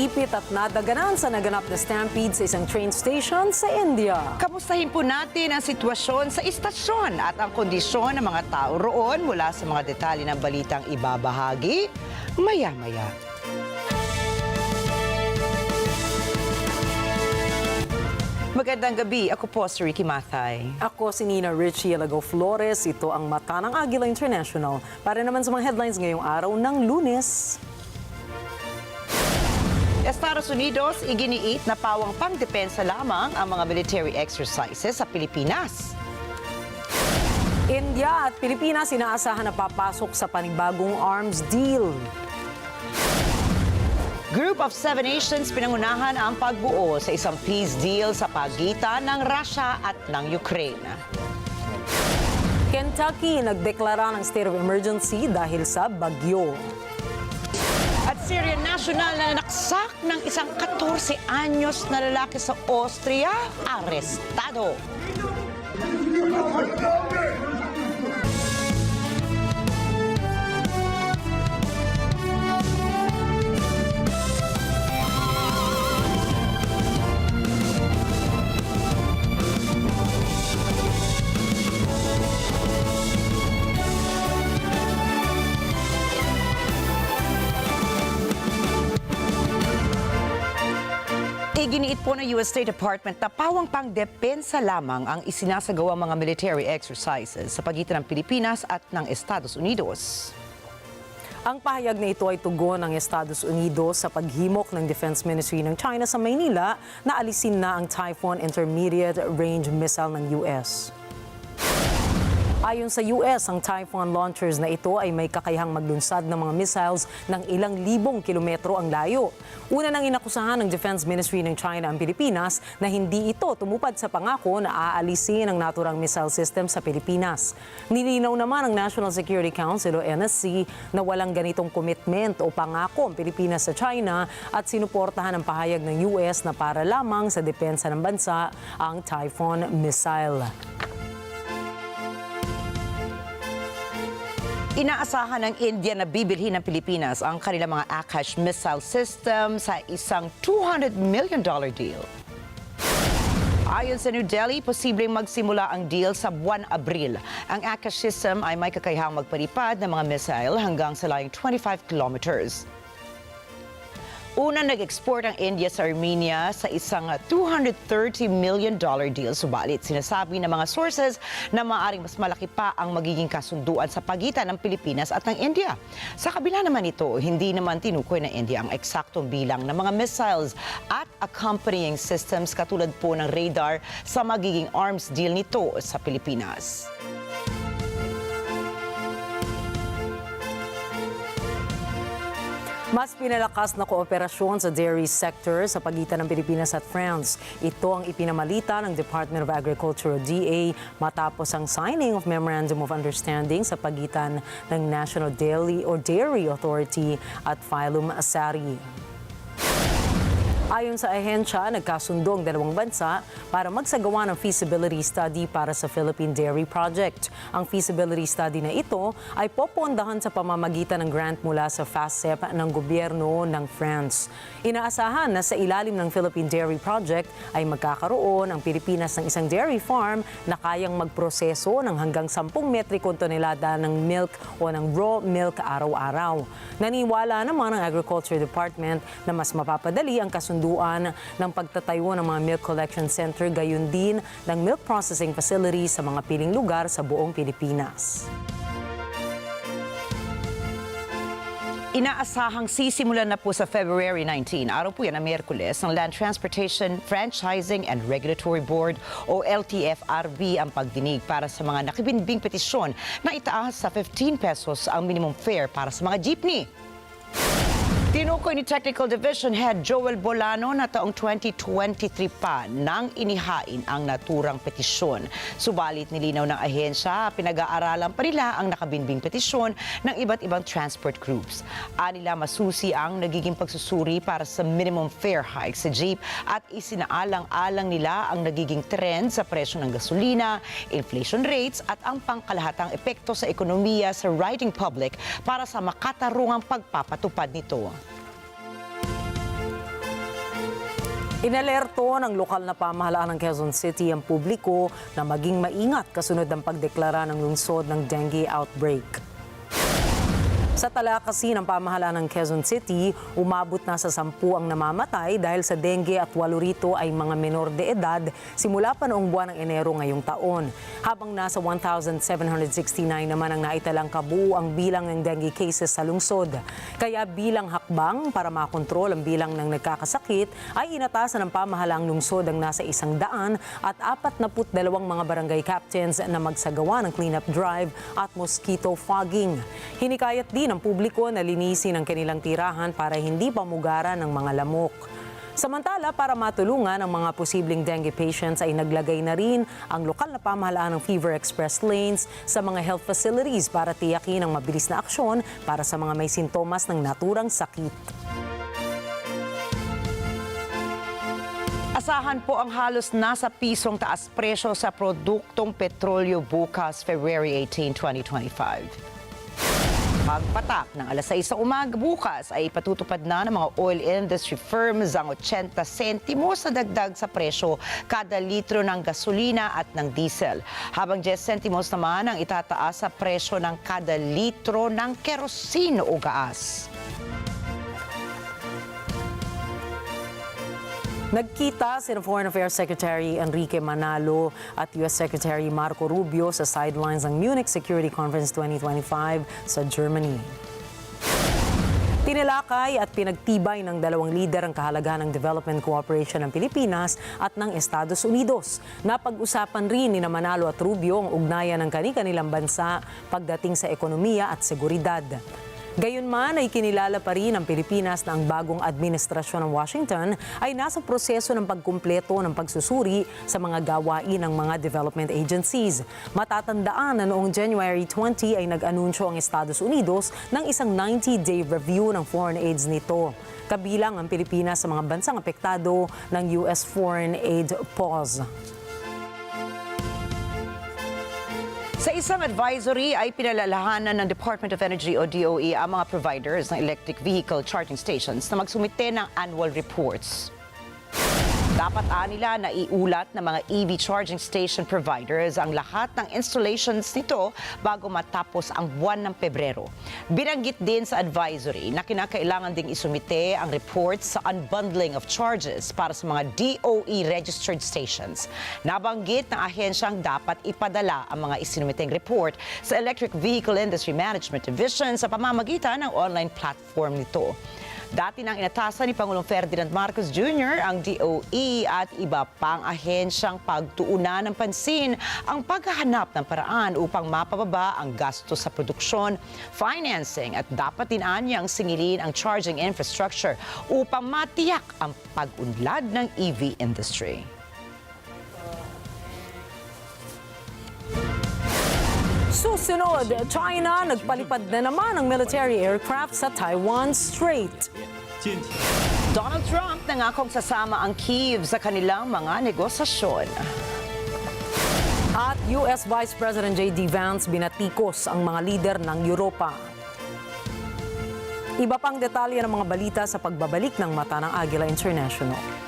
naipit at nadaganan sa naganap na stampede sa isang train station sa India. Kamustahin po natin ang sitwasyon sa istasyon at ang kondisyon ng mga tao roon mula sa mga detalye ng balitang ibabahagi maya-maya. Magandang gabi. Ako po si Rikki Mathay. Ako si Rikki, Alagao, Flores. Ito ang mata ng Agila International. Para naman sa mga headlines ngayong araw ng Lunes. Estados Unidos, iginiit na pawang pangdepensa lamang ang mga military exercises sa Pilipinas. India at Pilipinas inaasahan na papasok sa panibagong arms deal. Group of 7 nations pinangunahan ang pagbuo sa isang peace deal sa pagitan ng Russia at ng Ukraine. Kentucky nagdeklara ng state of emergency dahil sa bagyo. At Syrian national na nanaksak ng isang 14 anyos na lalaki sa Austria, arestado. Iginiit po ng US State Department na pawang pangdepensa lamang ang isinasagawang mga military exercises sa pagitan ng Pilipinas at ng Estados Unidos. Ang pahayag na ito ay tugon ng Estados Unidos sa paghimok ng Defense Ministry ng China sa Maynila na alisin na ang Typhoon Intermediate Range Missile ng US. Ayon sa US, ang Typhoon launchers na ito ay may kakayahang maglunsad ng mga missiles ng ilang libong kilometro ang layo. Una nang inakusahan ng Defense Ministry ng China ang Pilipinas na hindi ito tumupad sa pangako na aalisin ang naturang missile system sa Pilipinas. Nilinaw naman ng National Security Council o NSC na walang ganitong commitment o pangako ang Pilipinas sa China at sinuportahan ang pahayag ng US na para lamang sa depensa ng bansa ang Typhoon missile. Inaasahan ng India na bibilhin ng Pilipinas ang kanilang mga Akash missile system sa isang $200 million deal. Ayon sa New Delhi, posibleng magsimula ang deal sa buwan Abril. Ang Akash system ay may kakayahang magpalipad ng mga missile hanggang sa layong 25 kilometers. Una nag-export ang India sa Armenia sa isang $230 million deal. Subalit, sinasabi ng mga sources na maaaring mas malaki pa ang magiging kasunduan sa pagitan ng Pilipinas at ng India. Sa kabila naman ito, hindi naman tinukoy ng India ang eksaktong bilang ng mga missiles at accompanying systems katulad po ng radar sa magiging arms deal nito sa Pilipinas. Mas pinalakas na kooperasyon sa dairy sector sa pagitan ng Pilipinas at France. Ito ang ipinamalita ng Department of Agriculture o DA matapos ang signing of Memorandum of Understanding sa pagitan ng National Dairy Authority at Phylum Sari. Ayon sa ahensya, nagkasundo ang dalawang bansa para magsagawa ng feasibility study para sa Philippine Dairy Project. Ang feasibility study na ito ay popondahan sa pamamagitan ng grant mula sa FASEP ng gobyerno ng France. Inaasahan na sa ilalim ng Philippine Dairy Project ay magkakaroon ang Pilipinas ng isang dairy farm na kayang magproseso ng hanggang 10 metrikong tonelada ng milk o ng raw milk araw-araw. Naniwala naman ang Agriculture Department na mas mapapadali ang kasunduan ng pagtatayo ng mga milk collection center gayon din ng milk processing facility sa mga piling lugar sa buong Pilipinas. Inaasahang sisimulan na po sa February 19, araw po yan na Miyerkules, ng Land Transportation, Franchising and Regulatory Board o LTFRB ang pagdinig para sa mga nakibinbing petisyon na itaas sa 15 pesos ang minimum fare para sa mga jeepney. Tinukoy ni Technical Division Head Joel Bolano na taong 2023 pa nang inihain ang naturang petisyon. Subalit nilinaw ng ahensya, pinag-aaralan pa nila ang nakabinbing petisyon ng iba't ibang transport groups. Anila masusi ang nagiging pagsusuri para sa minimum fare hike sa jeep at isinaalang-alang nila ang nagiging trend sa presyo ng gasolina, inflation rates at ang pangkalahatang epekto sa ekonomiya sa riding public para sa makatarungang pagpapatupad nito. Inalerto ng lokal na pamahalaan ng Quezon City ang publiko na maging maingat kasunod ng pagdeklara ng lungsod ng dengue outbreak. Sa tala kasi ng pamahalaan ng Quezon City, umabot na sa 10 ang namamatay dahil sa dengue at 8 rito ay mga menor de edad simula pa noong buwan ng Enero ngayong taon. Habang nasa 1,769 naman ang naitalang kabuuang bilang ng dengue cases sa lungsod. Kaya bilang hakbang para makontrol ang bilang ng nagkakasakit ay inatasan ng pamahalaang lungsod ang nasa 100 at 42 mga barangay captains na magsagawa ng cleanup drive at mosquito fogging. Hinikayat din ng publiko na linisin ang kanilang tirahan para hindi pamugaran ng mga lamok. Samantala, para matulungan ang mga posibleng dengue patients ay naglagay na rin ang lokal na pamahalaan ng Fever Express lanes sa mga health facilities para tiyakin ang mabilis na aksyon para sa mga may sintomas ng naturang sakit. Asahan po ang halos nasa pisong taas presyo sa produktong petrolyo bukas, February 18, 2025. Pagpatak ng alas 6 sa umaga bukas ay patutupad na ng mga oil industry firms ang 80 sentimos na dagdag sa presyo kada litro ng gasolina at ng diesel. Habang 10 sentimos naman ang itataas sa presyo ng kada litro ng kerosene o gas. Nagkita si Foreign Affairs Secretary Rikki at US Secretary Marco Rubio sa sidelines ng Munich Security Conference 2025 sa Germany. Tinalakay at pinagtibay ng dalawang lider ang kahalagahan ng development cooperation ng Pilipinas at ng Estados Unidos. Napag-usapan rin ni Manalo at Rubio ang ugnayan ng kani-kanilang bansa pagdating sa ekonomiya at seguridad. Gayunman ay kinilala pa rin ng Pilipinas na ang bagong administrasyon ng Washington ay nasa proseso ng pagkumpleto ng pagsusuri sa mga gawain ng mga development agencies. Matatandaan na noong January 20 ay nag-anunsyo ang Estados Unidos ng isang 90-day review ng foreign aids nito. Kabilang ang Pilipinas sa mga bansang apektado ng US foreign aid pause. Sa isang advisory ay pinalalahanan ng Department of Energy o DOE ang mga providers ng electric vehicle charging stations na magsumite ng annual reports. Dapat nila na iulat ng mga EV charging station providers ang lahat ng installations nito bago matapos ang buwan ng Pebrero. Binanggit din sa advisory na kinakailangan ding isumite ang reports sa unbundling of charges para sa mga DOE-registered stations. Nabanggit ng ahensyang dapat ipadala ang mga isinumiteng report sa Electric Vehicle Industry Management Division sa pamamagitan ng online platform nito. Dati nang inatasan ni Pangulong Ferdinand Marcos Jr. ang DOE at iba pang ahensyang pagtuunan ng pansin ang paghahanap ng paraan upang mapababa ang gasto sa produksyon, financing at dapat din anyang singilin ang charging infrastructure upang matiyak ang pag-unlad ng EV industry. Susunod, China nagpalipad na naman ng military aircraft sa Taiwan Strait. Donald Trump nangakong sasama ang Kyiv sa kanilang mga negosasyon. At US Vice President J.D. Vance binatikos ang mga lider ng Europa. Iba pang detalye ng mga balita sa pagbabalik ng Mata ng Agila International.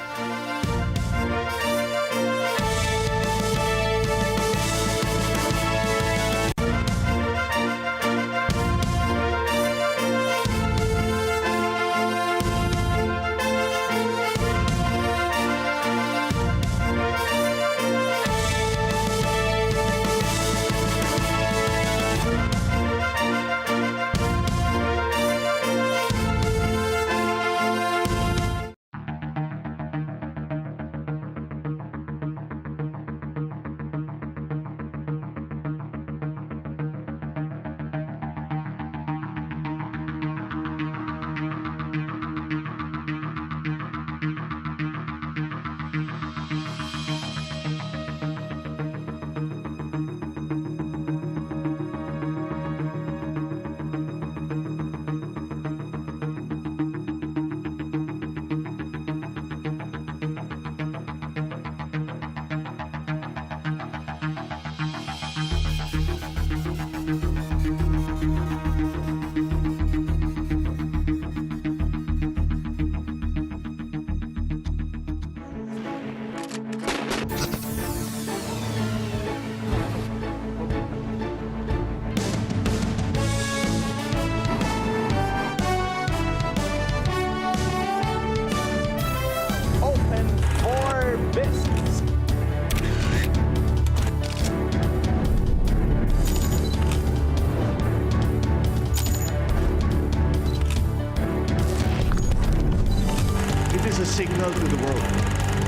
signal to the world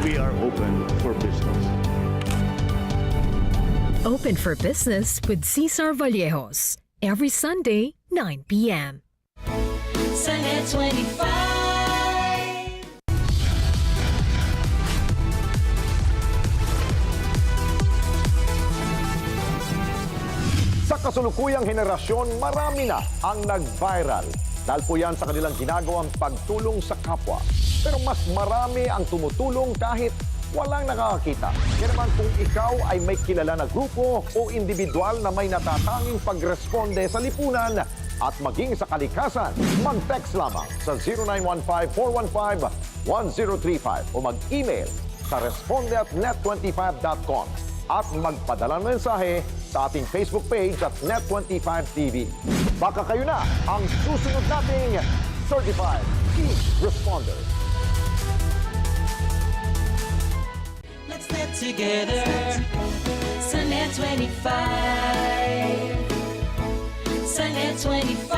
we are open for business. Open for Business with Cesar Vallejos. Every Sunday, 9 p.m. Sunday 25. Sa kasulukuyang henerasyon, marami na ang nag-viral. Dahil po yan sa kanilang ginagawang pagtulong sa kapwa. Pero mas marami ang tumutulong kahit walang nakakakita. Kaya naman kung ikaw ay may kilala na grupo o individual na may natatanging pagresponde sa lipunan at maging sa kalikasan, mag-text lamang sa 0915-415-1035 o mag-email sa responde@net25.com at magpadala ng mensahe sa ating Facebook page at Net25TV. Baka kayo na ang susunod nating Certified Key Responder. Let's get together. Sunday 25. Sunday 25.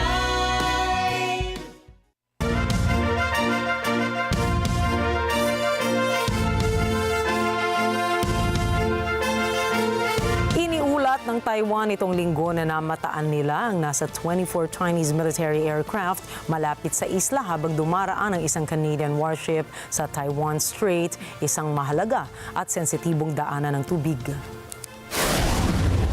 Iniulat ng Taiwan itong linggo na namataan nila ang nasa 24 Chinese military aircraft malapit sa isla habang dumaraan ang isang Canadian warship sa Taiwan Strait, isang mahalaga at sensitibong daanan ng tubig.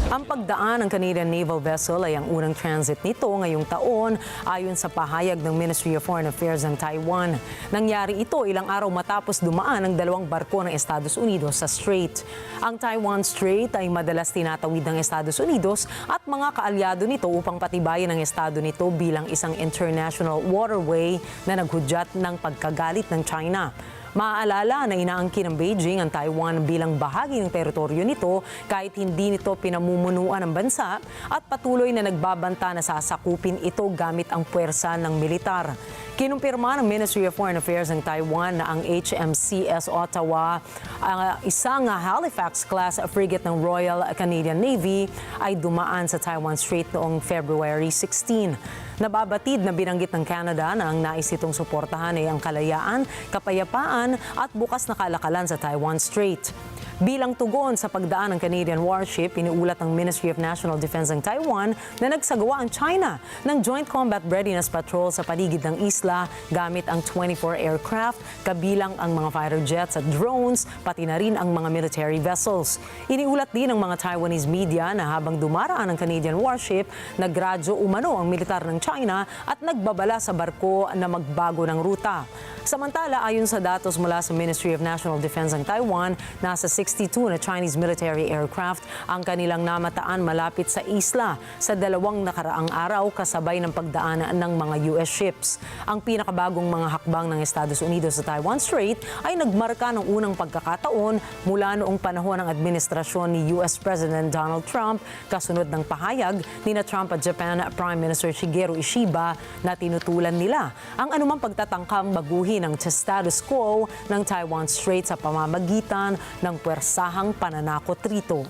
Ang pagdaan ng Canadian naval vessel ay ang unang transit nito ngayong taon ayon sa pahayag ng Ministry of Foreign Affairs ng Taiwan. Nangyari ito ilang araw matapos dumaan ang dalawang barko ng Estados Unidos sa Strait. Ang Taiwan Strait ay madalas tinatawid ng Estados Unidos at mga kaalyado nito upang patibayin ang estado nito bilang isang international waterway na naghudyat ng pagkagalit ng China. Maaalala na inaangkin ng Beijing ang Taiwan bilang bahagi ng teritoryo nito kahit hindi nito pinamumunuan ng bansa at patuloy na nagbabanta na sasakupin ito gamit ang puwersa ng militar. Kinumpirma ng Ministry of Foreign Affairs ng Taiwan na ang HMCS Ottawa, ang isang Halifax-class frigate ng Royal Canadian Navy, ay dumaan sa Taiwan Strait noong February 16. Nababatid na binanggit ng Canada na ang nais itong suportahan ay ang kalayaan, kapayapaan at bukas na kalakalan sa Taiwan Strait. Bilang tugon sa pagdaan ng Canadian warship, iniulat ng Ministry of National Defense ng Taiwan na nagsagawa ang China ng Joint Combat Readiness Patrol sa paligid ng isla gamit ang 24 aircraft, kabilang ang mga fighter jets at drones, pati na rin ang mga military vessels. Iniulat din ng mga Taiwanese media na habang dumaraan ang Canadian warship, nagradyo umano ang militar ng China at nagbabala sa barko na magbago ng ruta. Samantala, ayon sa datos mula sa Ministry of National Defense ng Taiwan, nasa 62 na Chinese military aircraft ang kanilang namataan malapit sa isla sa dalawang nakaraang araw kasabay ng pagdaan ng mga US ships. Ang pinakabagong mga hakbang ng Estados Unidos sa Taiwan Strait ay nagmarka ng unang pagkakataon mula noong panahon ng administrasyon ni US President Donald Trump kasunod ng pahayag ni Trump at Japan Prime Minister Shigeru Ishiba na tinutulan nila ang anumang pagtatangkang baguhin ng status quo ng Taiwan Strait sa pamamagitan ng puwersahang pananakot rito.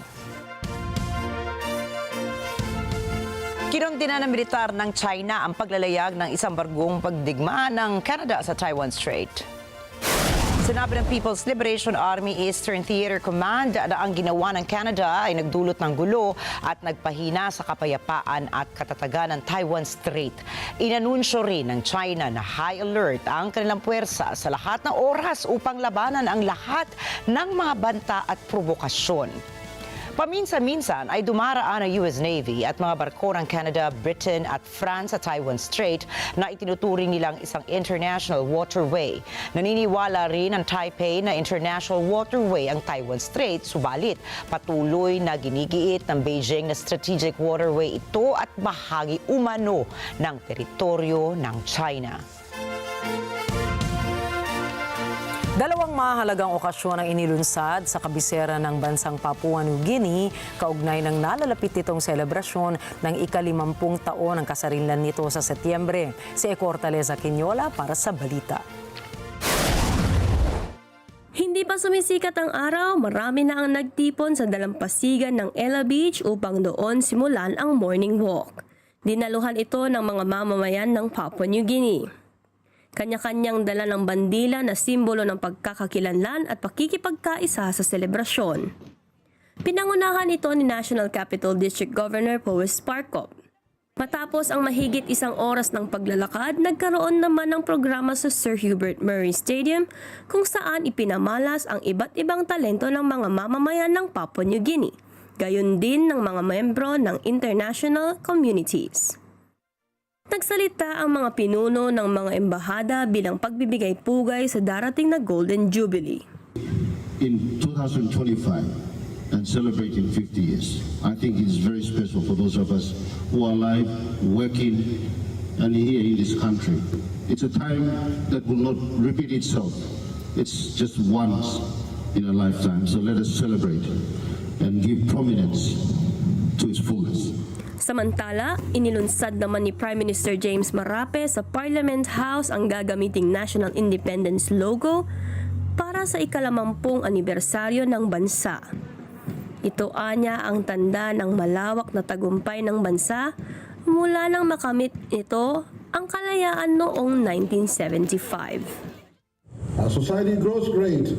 Kinundina ng militar ng China ang paglalayag ng isang barkong pagdigma ng Canada sa Taiwan Strait. Sinabi ng People's Liberation Army Eastern Theater Command na ang ginawa ng Canada ay nagdulot ng gulo at nagpahina sa kapayapaan at katatagan ng Taiwan Strait. Inanunsyo rin ng China na high alert ang kanilang puwersa sa lahat ng oras upang labanan ang lahat ng mga banta at provokasyon. Paminsan-minsan ay dumaraan ang US Navy at mga barko ng Canada, Britain at France sa Taiwan Strait na itinuturing nilang isang international waterway. Naniniwala rin ang Taipei na international waterway ang Taiwan Strait, subalit patuloy na ginigiit ng Beijing na strategic waterway ito at bahagi umano ng teritoryo ng China. Dalawang mahalagang okasyon ang inilunsad sa kabisera ng bansang Papua New Guinea kaugnay ng nalalapit nitong selebrasyon ng ika-50 taon ng kasarinlan nito sa Setyembre. Si Ecortaleza Quinola para sa balita. Hindi pa sumisikat ang araw, marami na ang nagtipon sa dalampasigan ng Ella Beach upang doon simulan ang morning walk. Dinaluhan ito ng mga mamamayan ng Papua New Guinea. Kanya-kanyang dala ng bandila na simbolo ng pagkakakilanlan at pakikipagkaisa sa selebrasyon. Pinangunahan ito ni National Capital District Governor Powes Parkop. Matapos ang mahigit 1 oras ng paglalakad, nagkaroon naman ng programa sa Sir Hubert Murray Stadium kung saan ipinamalas ang iba't ibang talento ng mga mamamayan ng Papua New Guinea, gayon din ng mga membro ng international communities. Nagsalita ang mga pinuno ng mga embahada bilang pagbibigay pugay sa darating na Golden Jubilee. In 2025, and celebrating 50 years. I think it's very special for those of us who are alive, working, and here in this country. It's a time that will not repeat itself. It's just once in a lifetime. So let us celebrate and give prominence to its fullness. Samantala, inilunsad naman ni Prime Minister James Marape sa Parliament House ang gagamiting National Independence logo para sa ika-80 anibersaryo ng bansa. Ito anya ang tanda ng malawak na tagumpay ng bansa mula nang makamit ito ang kalayaan noong 1975. Our society grows great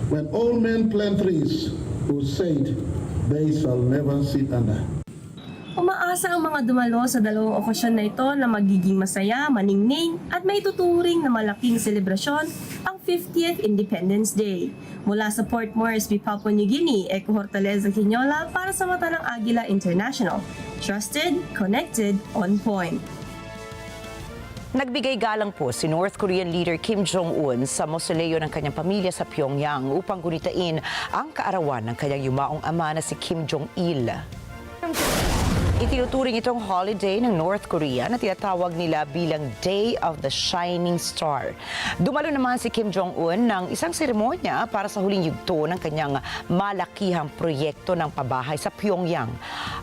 when all men plant trees who said they shall never sit under. Umaasa ang mga dumalo sa dalawang okasyon na ito na magiging masaya, maningning at may tuturing na malaking selebrasyon ang 50th Independence Day. Mula sa Port Moresby, Papua New Guinea, Eko Hortaleza Quinola para sa mata ng Agila International. Trusted, connected, on point. Nagbigay galang po si North Korean leader Kim Jong-un sa mausoleo ng kanyang pamilya sa Pyongyang upang gunitain ang kaarawan ng kanyang yumaong ama na si Kim Jong-il. Itinuturing itong holiday ng North Korea na tinatawag nila bilang Day of the Shining Star. Dumalo naman si Kim Jong-un ng isang seremonya para sa huling yugto ng kanyang malakihang proyekto ng pabahay sa Pyongyang.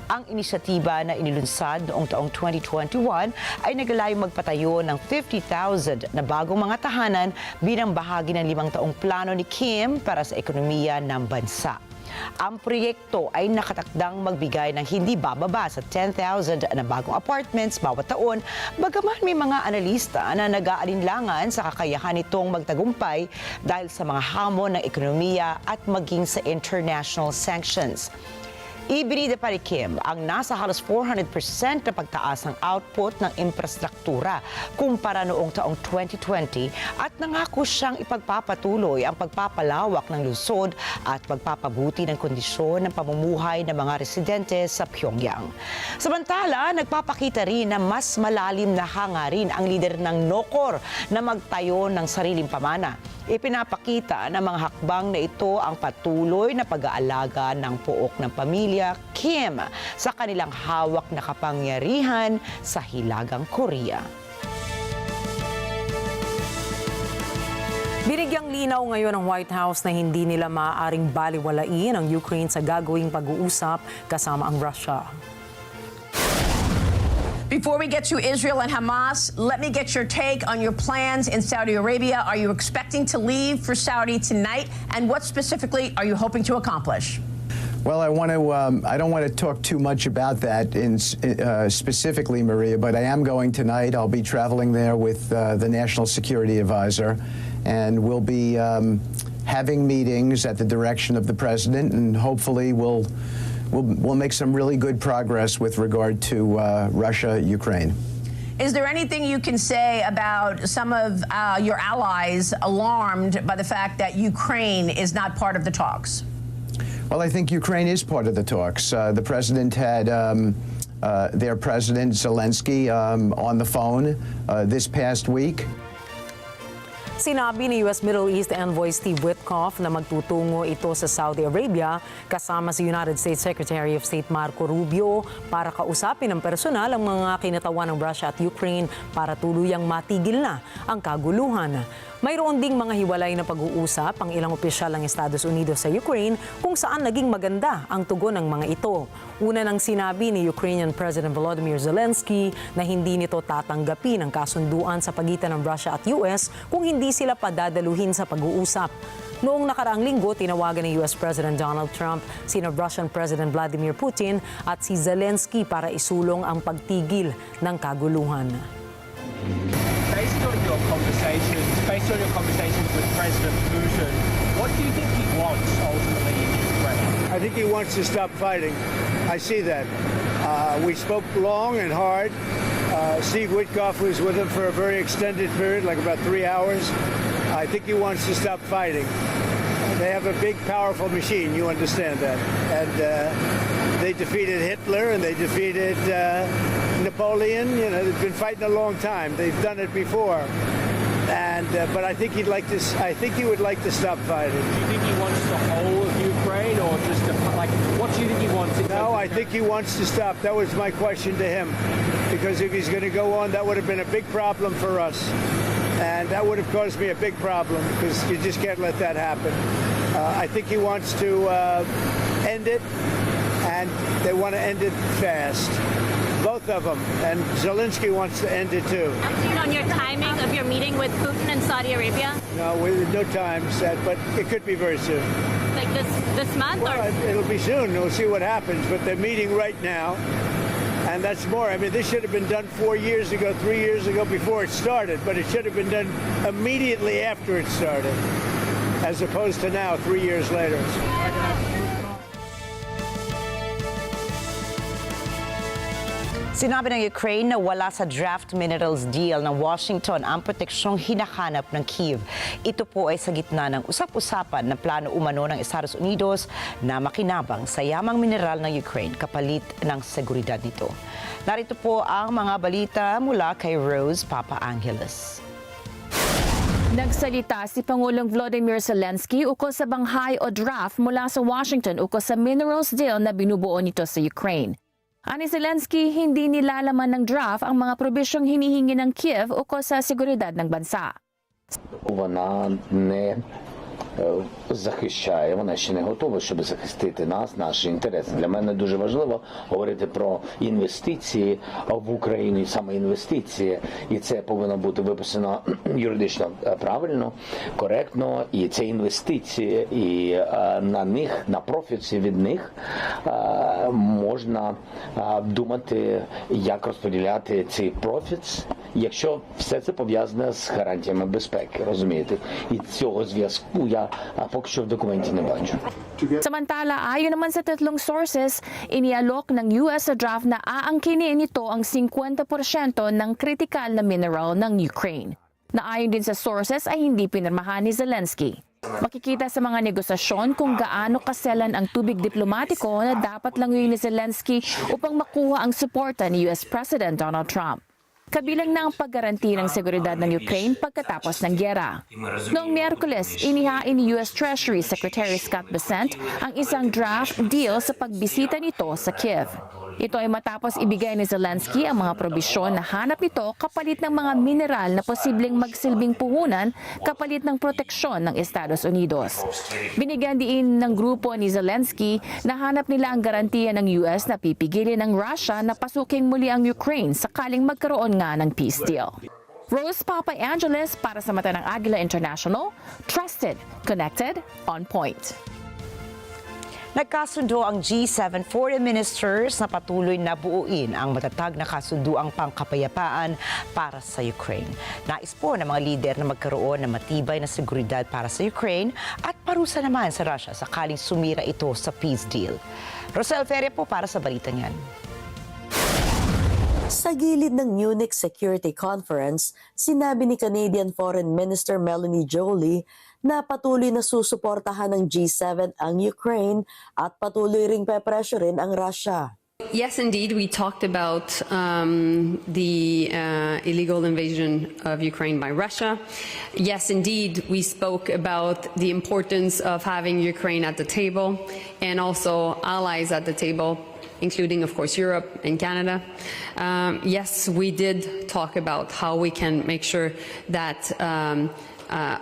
Ang inisyatiba na inilunsad noong taong 2021 ay naglalayong magpatayo ng 50,000 na bagong mga tahanan bilang bahagi ng 5 taong plano ni Kim para sa ekonomiya ng bansa. Ang proyekto ay nakatakdang magbigay ng hindi bababa sa 10,000 na bagong apartments bawat taon, bagaman may mga analista na nag-aalinlangan sa kakayahan nitong magtagumpay dahil sa mga hamon ng ekonomiya at maging sa international sanctions. Ibinida pa ni Kim ang nasa halos 400% na pagtaas ng output ng infrastruktura kumpara noong taong 2020 at nangako siyang ipagpapatuloy ang pagpapalawak ng lungsod at pagpapabuti ng kondisyon ng pamumuhay ng mga residente sa Pyongyang. Samantala, nagpapakita rin na mas malalim na hangarin ang lider ng NOCOR na magtayo ng sariling pamana. Ipinapakita ng mga hakbang na ito ang patuloy na pag-aalaga ng pook ng pamilya Kim sa kanilang hawak na kapangyarihan sa Hilagang Korea. Binigyang linaw ngayon ng White House na hindi nila maaaring baliwalain ang Ukraine sa gagawing pag-uusap kasama ang Russia. Before we get to Israel and Hamas, let me get your take on your plans in Saudi Arabia. Are you expecting to leave for Saudi tonight? And what specifically are you hoping to accomplish? Well, I don't want to talk too much about that specifically, Maria, but I am going tonight. I'll be traveling there with the National Security Advisor, and we'll be having meetings at the direction of the president, and hopefully we'll make some really good progress with regard to Russia, Ukraine. Is there anything you can say about some of your allies alarmed by the fact that Ukraine is not part of the talks? Well, I think Ukraine is part of the talks. The president had their president, Zelensky, on the phone this past week. Sinabi ni U.S. Middle East Envoy Steve Witkoff na magtutungo ito sa Saudi Arabia kasama si United States Secretary of State Marco Rubio para kausapin ng personal ang mga kinatawan ng Russia at Ukraine para tuluyang matigil na ang kaguluhan. Mayroon ding mga hiwalay na pag-uusap ang ilang opisyal ng Estados Unidos sa Ukraine kung saan naging maganda ang tugon ng mga ito. Una nang sinabi ni Ukrainian President Volodymyr Zelensky na hindi nito tatanggapin ang kasunduan sa pagitan ng Russia at US kung hindi sila padadaluhin sa pag-uusap. Noong nakaraang linggo, tinawagan ni US President Donald Trump sina Russian President Vladimir Putin at si Zelensky para isulong ang pagtigil ng kaguluhan. Sa istoryo, President Putin, what do you think he wants ultimately in Ukraine? I think he wants to stop fighting. I see that. We spoke long and hard. Steve Witkoff was with him for a very extended period, like about 3 hours. I think he wants to stop fighting. They have a big, powerful machine, you understand that. And they defeated Hitler and they defeated Napoleon. You know, they've been fighting a long time. They've done it before. And but I think he'd like to. I think he would like to stop fighting. Do you think he wants the whole of Ukraine, or just like what do you think he wants? No, I think he wants to stop. That was my question to him, because if he's going to go on, that would have been a big problem for us, and that would have caused me a big problem because you just can't let that happen. I think he wants to end it, and they want to end it fast. Both of them, and Zelensky wants to end it too. Update on your timing of your meeting with Putin in Saudi Arabia? No, no time set, but it could be very soon. Like this month? Well, it'll be soon. We'll see what happens, but they're meeting right now, and that's more. I mean, this should have been done 4 years ago, 3 years ago, before it started, but it should have been done immediately after it started, as opposed to now, 3 years later. Sinabi ng Ukraine na wala sa draft minerals deal ng Washington ang proteksyong hinahanap ng Kyiv. Ito po ay sa gitna ng usap-usapan na plano umano ng Estados Unidos na makinabang sa yamang mineral ng Ukraine kapalit ng seguridad nito. Narito po ang mga balita mula kay Rose Papa Angeles. Nagsalita si Pangulong Volodymyr Zelensky ukol sa banghay o draft mula sa Washington ukol sa minerals deal na binubuo nito sa Ukraine. Ani Zelensky, hindi nilalaman ng draft ang mga probisyong hinihingi ng Kiev ukol sa seguridad ng bansa. Вона не захищає, вона ще не готова, щоб захистити нас, наші інтереси. Для мене дуже важливо говорити про інвестиції в Україну, і саме інвестиції. І це повинно бути виписано юридично правильно, коректно. І це інвестиції, і на них, на профіті від них можна думати, як розподіляти цей профіт, якщо все це пов'язане з гарантіями безпеки, розумієте? І цього зв'язку я поки що в документі не бачу. Samantala, ayon naman sa tatlong sources, inialok ng US sa draft na aangkinin nito ang 50% ng kritikal na mineral ng Ukraine. Na ayon din sa sources ay hindi pinirmahan ni Zelensky. Makikita sa mga negosasyon kung gaano kaselan ang tubig diplomatiko na dapat languyin ni Zelensky upang makuha ang suporta ni US President Donald Trump. Kabilang na ang paggaranti ng seguridad ng Ukraine pagkatapos ng gyera. Noong Miyerkules, inihain ni US Treasury Secretary Scott Bessent ang isang draft deal sa pagbisita nito sa Kiev. Ito ay matapos ibigay ni Zelensky ang mga probisyon na hanap nito kapalit ng mga mineral na posibleng magsilbing puhunan kapalit ng proteksyon ng Estados Unidos. Binigyan din ng grupo ni Zelensky na hanap nila ang garantiya ng US na pipigilin ng Russia na pasuking muli ang Ukraine sakaling magkaroon nga ng peace deal. Rose Papa Angeles para sa mata ng Agila International, trusted, connected, on point. Nagkasundo ang G7 foreign ministers na patuloy na buuin ang matatag na kasunduang pangkapayapaan para sa Ukraine. Nais po ng mga lider na magkaroon ng matibay na seguridad para sa Ukraine at parusa naman sa Russia sakaling sumira ito sa peace deal. Rosel Ferre po para sa balita niyan. Sa gilid ng Munich Security Conference, sinabi ni Canadian Foreign Minister Melanie Joly na patuloy na susuportahan ng G7 ang Ukraine at patuloy ring pepressurein ang Russia. Yes, indeed. We talked about the illegal invasion of Ukraine by Russia. Yes, indeed. We spoke about the importance of having Ukraine at the table and also allies at the table, including, of course, Europe and Canada. Yes, we did talk about how we can make sure that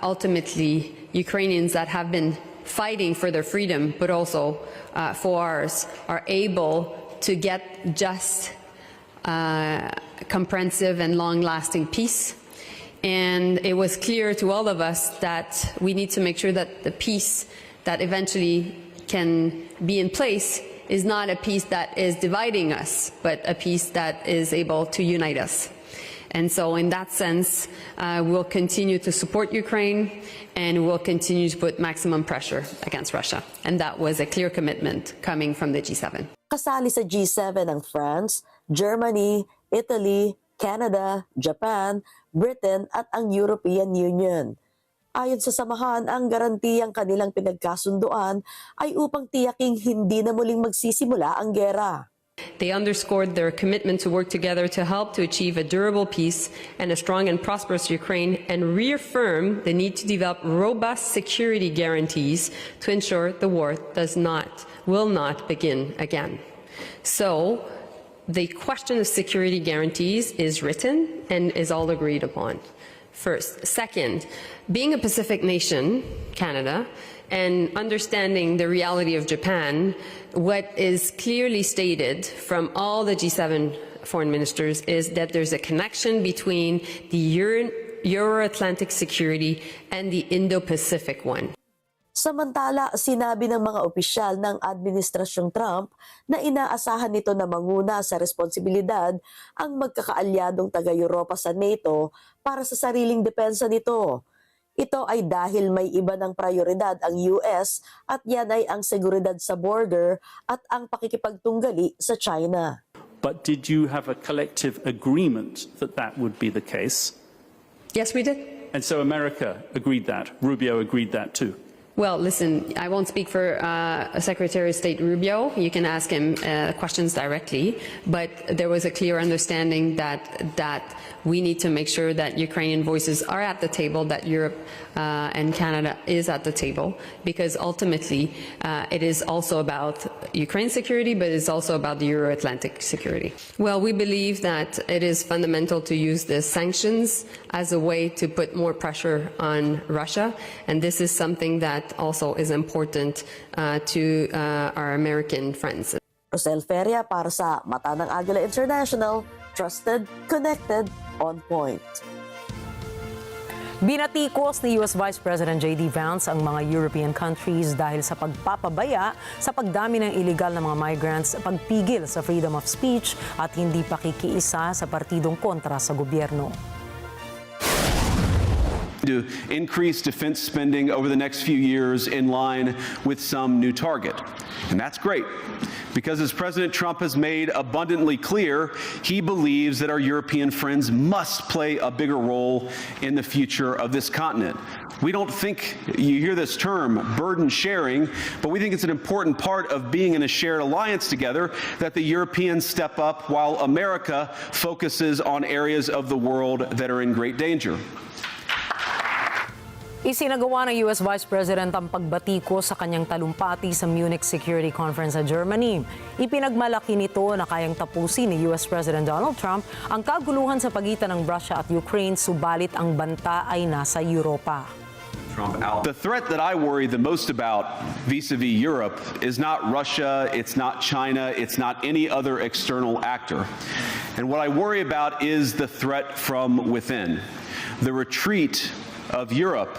ultimately Ukrainians that have been fighting for their freedom, but also for ours, are able to get just, comprehensive and long-lasting peace. And it was clear to all of us that we need to make sure that the peace that eventually can be in place is not a peace that is dividing us, but a peace that is able to unite us. And so in that sense, we'll continue to support Ukraine and we'll continue to put maximum pressure against Russia. And that was a clear commitment coming from the G7. Kasali sa G7 ang France, Germany, Italy, Canada, Japan, Britain at ang European Union. Ayon sa samahan, ang garantiyang kanilang pinagkasunduan ay upang tiyaking hindi na muling magsisimula ang gera. They underscored their commitment to work together to help to achieve a durable peace and a strong and prosperous Ukraine, and reaffirm the need to develop robust security guarantees to ensure the war will not begin again. So, the question of security guarantees is written and is all agreed upon. First. Second, being a Pacific nation, Canada, and understanding the reality of Japan, what is clearly stated from all the G7 foreign ministers is that there's a connection between the Euro-Atlantic security and the Indo-Pacific one. Samantala, sinabi ng mga opisyal ng Administrasyong Trump na inaasahan nito na manguna sa responsibilidad ang magkakaalyadong taga-Europa sa NATO para sa sariling depensa nito. Ito ay dahil may iba ng prioridad ang US at yan ay ang seguridad sa border at ang pakikipagtunggali sa China. But did you have a collective agreement that that would be the case? Yes, we did. And so America agreed that. Rubio agreed that too. Well, listen, I won't speak for Secretary of State Rubio. You can ask him questions directly. But there was a clear understanding that we need to make sure that Ukrainian voices are at the table, that Europe and Canada is at the table, because ultimately it is also about Ukraine's security, but it's also about the Euro-Atlantic security. Well, we believe that it is fundamental to use the sanctions as a way to put more pressure on Russia, and this is something that also is important to our American friends. Rosel Feria para sa Mata ng Agila International, trusted, connected, on point. Binatikos ni US Vice President J.D. Vance ang mga European countries dahil sa pagpapabaya sa pagdami ng illegal na mga migrants, pagpigil sa freedom of speech at hindi pakikiisa sa partidong kontra sa gobyerno. To increase defense spending over the next few years in line with some new target. And that's great, because as President Trump has made abundantly clear, he believes that our European friends must play a bigger role in the future of this continent. We don't think, you hear this term, burden sharing, but we think it's an important part of being in a shared alliance together that the Europeans step up while America focuses on areas of the world that are in great danger. Isinagawa ng US Vice President ang pagbatiko sa kanyang talumpati sa Munich Security Conference sa Germany. Ipinagmalaki nito na kayang tapusin ni US President Donald Trump ang kaguluhan sa pagitan ng Russia at Ukraine, subalit ang banta ay nasa Europa. The threat that I worry the most about vis-a-vis Europe is not Russia, it's not China, it's not any other external actor. And what I worry about is the threat from within, the retreat of Europe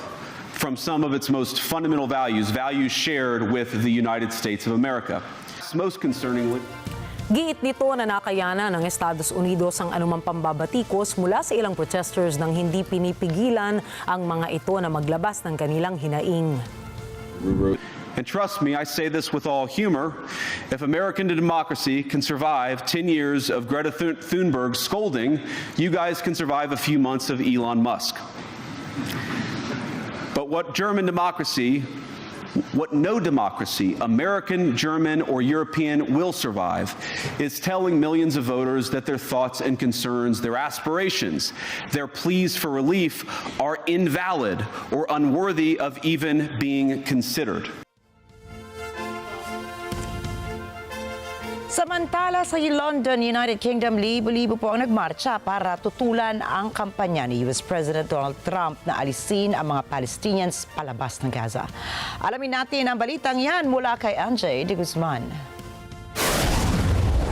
from some of its most fundamental values, values shared with the United States of America. Most concerningly, giit nito na nakayanan ng Estados Unidos ang anumang pambabatikos mula sa ilang protesters nang hindi pinipigilan ang mga ito na maglabas ng kanilang hinaing. And trust me, I say this with all humor, if American democracy can survive 10 years of Greta Thunberg scolding, you guys can survive a few months of Elon Musk. But what no democracy, American, German, or European, will survive is telling millions of voters that their thoughts and concerns, their aspirations, their pleas for relief are invalid or unworthy of even being considered. Samantala sa London, United Kingdom, libo-libo po ang nagmarcha para tutulan ang kampanya ni US President Donald Trump na alisin ang mga Palestinians palabas ng Gaza. Alamin natin ang balitang yan mula kay Anjay de Guzman.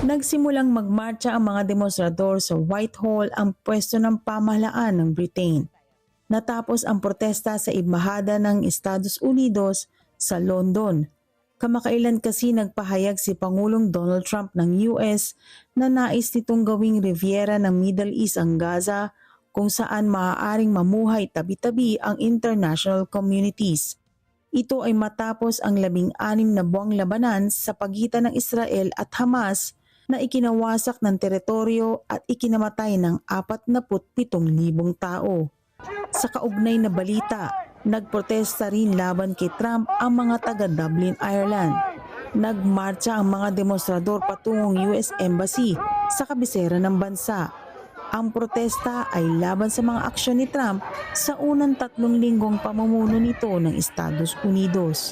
Nagsimulang magmarcha ang mga demonstrador sa Whitehall, ang pwesto ng pamahalaan ng Britain. Natapos ang protesta sa Embahada ng Estados Unidos sa London. Kamakailan kasi nagpahayag si Pangulong Donald Trump ng US na nais nitong gawing Riviera ng Middle East ang Gaza kung saan maaaring mamuhay tabi-tabi ang international communities. Ito ay matapos ang 16 na buwang labanan sa pagitan ng Israel at Hamas na ikinawasak ng teritoryo at ikinamatay ng 47,000 tao. Sa kaugnay na balita, nagprotesta rin laban kay Trump ang mga taga Dublin, Ireland. Nagmarcha ang mga demonstrador patungong US Embassy sa kabisera ng bansa. Ang protesta ay laban sa mga aksyon ni Trump sa unang 3 linggong pamumuno nito ng Estados Unidos.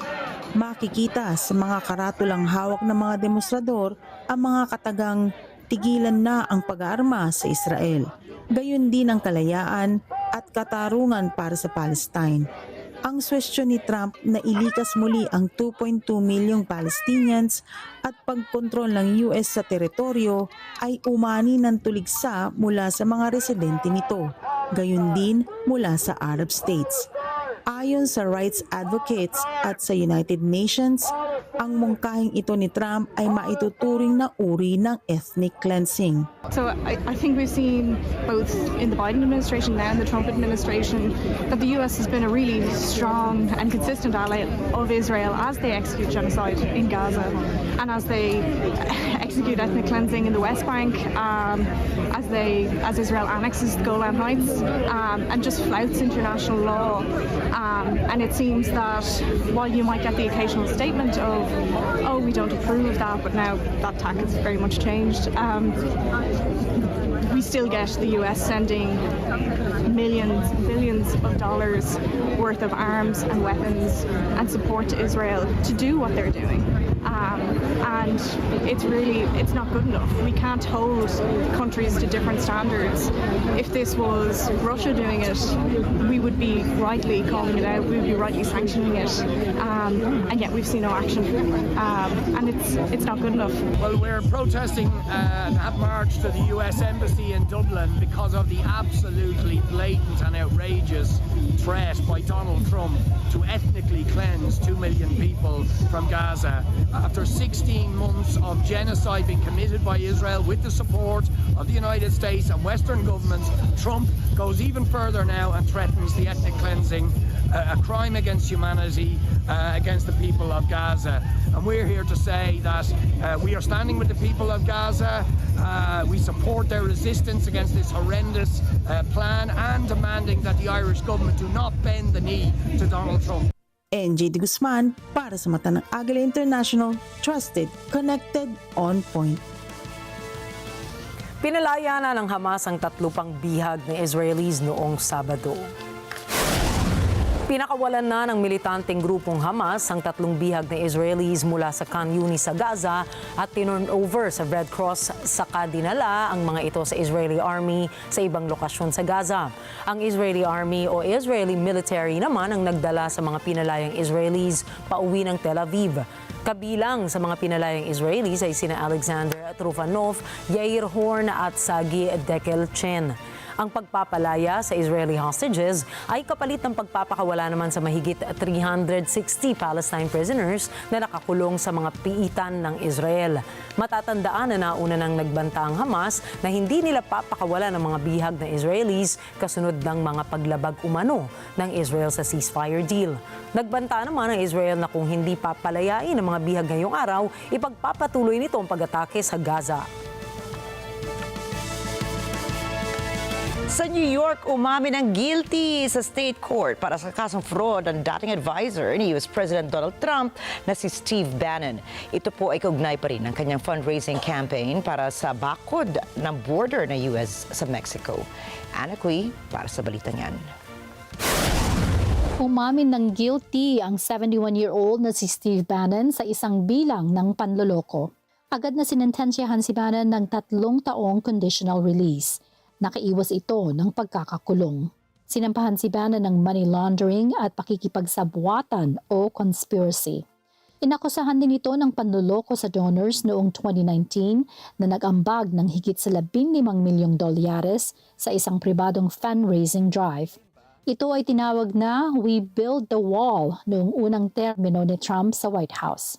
Makikita sa mga karatulang hawak ng mga demonstrador ang mga katagang tigilan na ang pag-aarma sa Israel. Gayon din ang kalayaan at katarungan para sa Palestine. Ang suwestyon ni Trump na ilikas muli ang 2.2 milyong Palestinians at pagkontrol ng US sa teritoryo ay umani ng tuligsa mula sa mga residente nito, gayon din mula sa Arab states. Ayon sa rights advocates at sa United Nations, ang mungkahing ito ni Trump ay maituturing na uri ng ethnic cleansing. So I think we've seen both in the Biden administration now and the Trump administration that the US has been a really strong and consistent ally of Israel as they execute genocide in Gaza and as they execute ethnic cleansing in the West Bank, as Israel annexes the Golan Heights and just flouts international law. And it seems that while you might get the occasional statement of, oh, we don't approve of that, but now that tack has very much changed, we still get the US sending millions, billions of dollars worth of arms and weapons and support to Israel to do what they're doing. And it's not good enough. We can't hold countries to different standards. If this was Russia doing it, we would be rightly calling it out, we would be rightly sanctioning it, and yet we've seen no action. And it's not good enough. Well, we're protesting that march to the US Embassy in Dublin because of the absolutely blatant and outrageous threat by Donald Trump to ethnically cleanse 2 million people from Gaza. After 16 months of genocide being committed by Israel with the support of the United States and Western governments, Trump goes even further now and threatens the ethnic cleansing, a crime against humanity, against the people of Gaza. And we're here to say that we are standing with the people of Gaza. We support their resistance against this horrendous plan and demanding that the Irish government do not bend the knee to Donald Trump. NJ De Guzman para sa mata ng Agila International, trusted, connected, on point. Pinalaya na ng Hamas ang 3 pang bihag ng Israelis noong Sabado. Pinakawalan na ng militanteng grupong Hamas ang 3 bihag na Israelis mula sa Khan Yunis sa Gaza at tinurnover sa Red Cross, saka dinala ang mga ito sa Israeli Army sa ibang lokasyon sa Gaza. Ang Israeli Army o Israeli Military naman ang nagdala sa mga pinalayang Israelis pauwi ng Tel Aviv. Kabilang sa mga pinalayang Israelis ay sina Alexander Trufanov, Yair Horn at Sagi Dekelchen. Ang pagpapalaya sa Israeli hostages ay kapalit ng pagpapakawala naman sa mahigit 360 Palestine prisoners na nakakulong sa mga piitan ng Israel. Matatandaan na nauna nang nagbanta ang Hamas na hindi nila papakawala ng mga bihag na Israelis kasunod ng mga paglabag umano ng Israel sa ceasefire deal. Nagbanta naman ang Israel na kung hindi papalayain ang mga bihag ngayong araw, ipagpapatuloy nito ang pag-atake sa Gaza. Sa New York, umamin ng guilty sa state court para sa kasong fraud ang dating advisor ni US President Donald Trump na si Steve Bannon. Ito po ay kaugnay pa rin ng kanyang fundraising campaign para sa bakod ng border ng US sa Mexico. Ana Cui para sa balitang yan. Umamin ng guilty ang 71-year-old na si Steve Bannon sa isang bilang ng panloloko. Agad na sinentensyahan si Bannon ng 3 taong conditional release. Nakaiwas ito ng pagkakakulong. Sinampahan si Bannon ng money laundering at pakikipagsabwatan o conspiracy. Inakusahan din ito ng panloloko sa donors noong 2019 na nag-ambag ng higit sa $15 milyong sa isang pribadong fundraising drive. Ito ay tinawag na "We Build the Wall" noong unang termino ni Trump sa White House.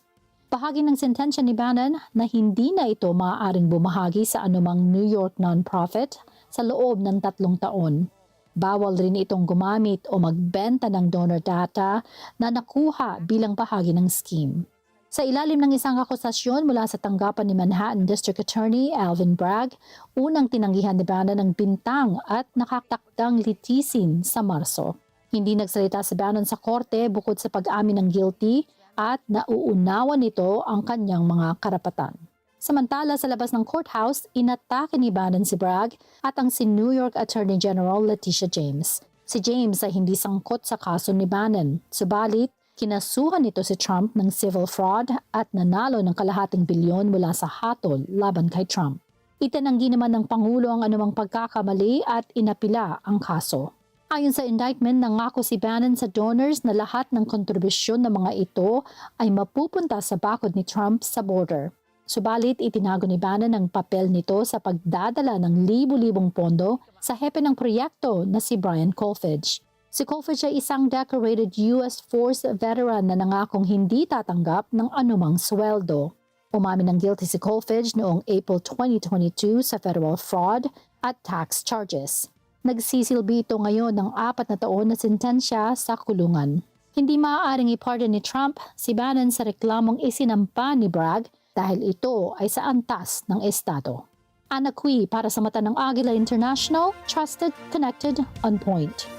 Bahagi ng sentensya ni Bannon na hindi na ito maaaring bumahagi sa anumang New York nonprofit sa loob ng 3 taon. Bawal rin itong gumamit o magbenta ng donor data na nakuha bilang bahagi ng scheme. Sa ilalim ng isang akusasyon mula sa tanggapan ni Manhattan District Attorney Alvin Bragg, unang tinanggihan ni Bannon ng bintang at nakatakdang litisin sa Marso. Hindi nagsalita si Bannon sa korte bukod sa pag-amin ng guilty at nauunawa nito ang kanyang mga karapatan. Samantala sa labas ng courthouse, inatake ni Bannon si Bragg at ang si New York Attorney General Letitia James. Si James ay hindi sangkot sa kaso ni Bannon, subalit kinasuhan nito si Trump ng civil fraud at nanalo ng kalahating bilyon mula sa hatol laban kay Trump. Itinanggi naman ng Pangulo ang anumang pagkakamali at inapila ang kaso. Ayon sa indictment, nangako si Bannon sa donors na lahat ng kontribusyon ng mga ito ay mapupunta sa bakod ni Trump sa border. Subalit, itinago ni Bannon ang papel nito sa pagdadala ng libu-libong pondo sa hepe ng proyekto na si Brian Kolfage. Si Kolfage ay isang decorated U.S. Force veteran na nangakong hindi tatanggap ng anumang sweldo. Umamin ng guilty si Kolfage noong April 2022 sa federal fraud at tax charges. Nagsisilbi ito ngayon ng 4 na taon na sentensya sa kulungan. Hindi maaaring i-pardon ni Trump si Bannon sa reklamong isinampa ni Bragg dahil ito ay sa antas ng estado. Ana Cui para sa mata ng Agila International, trusted, connected, on point.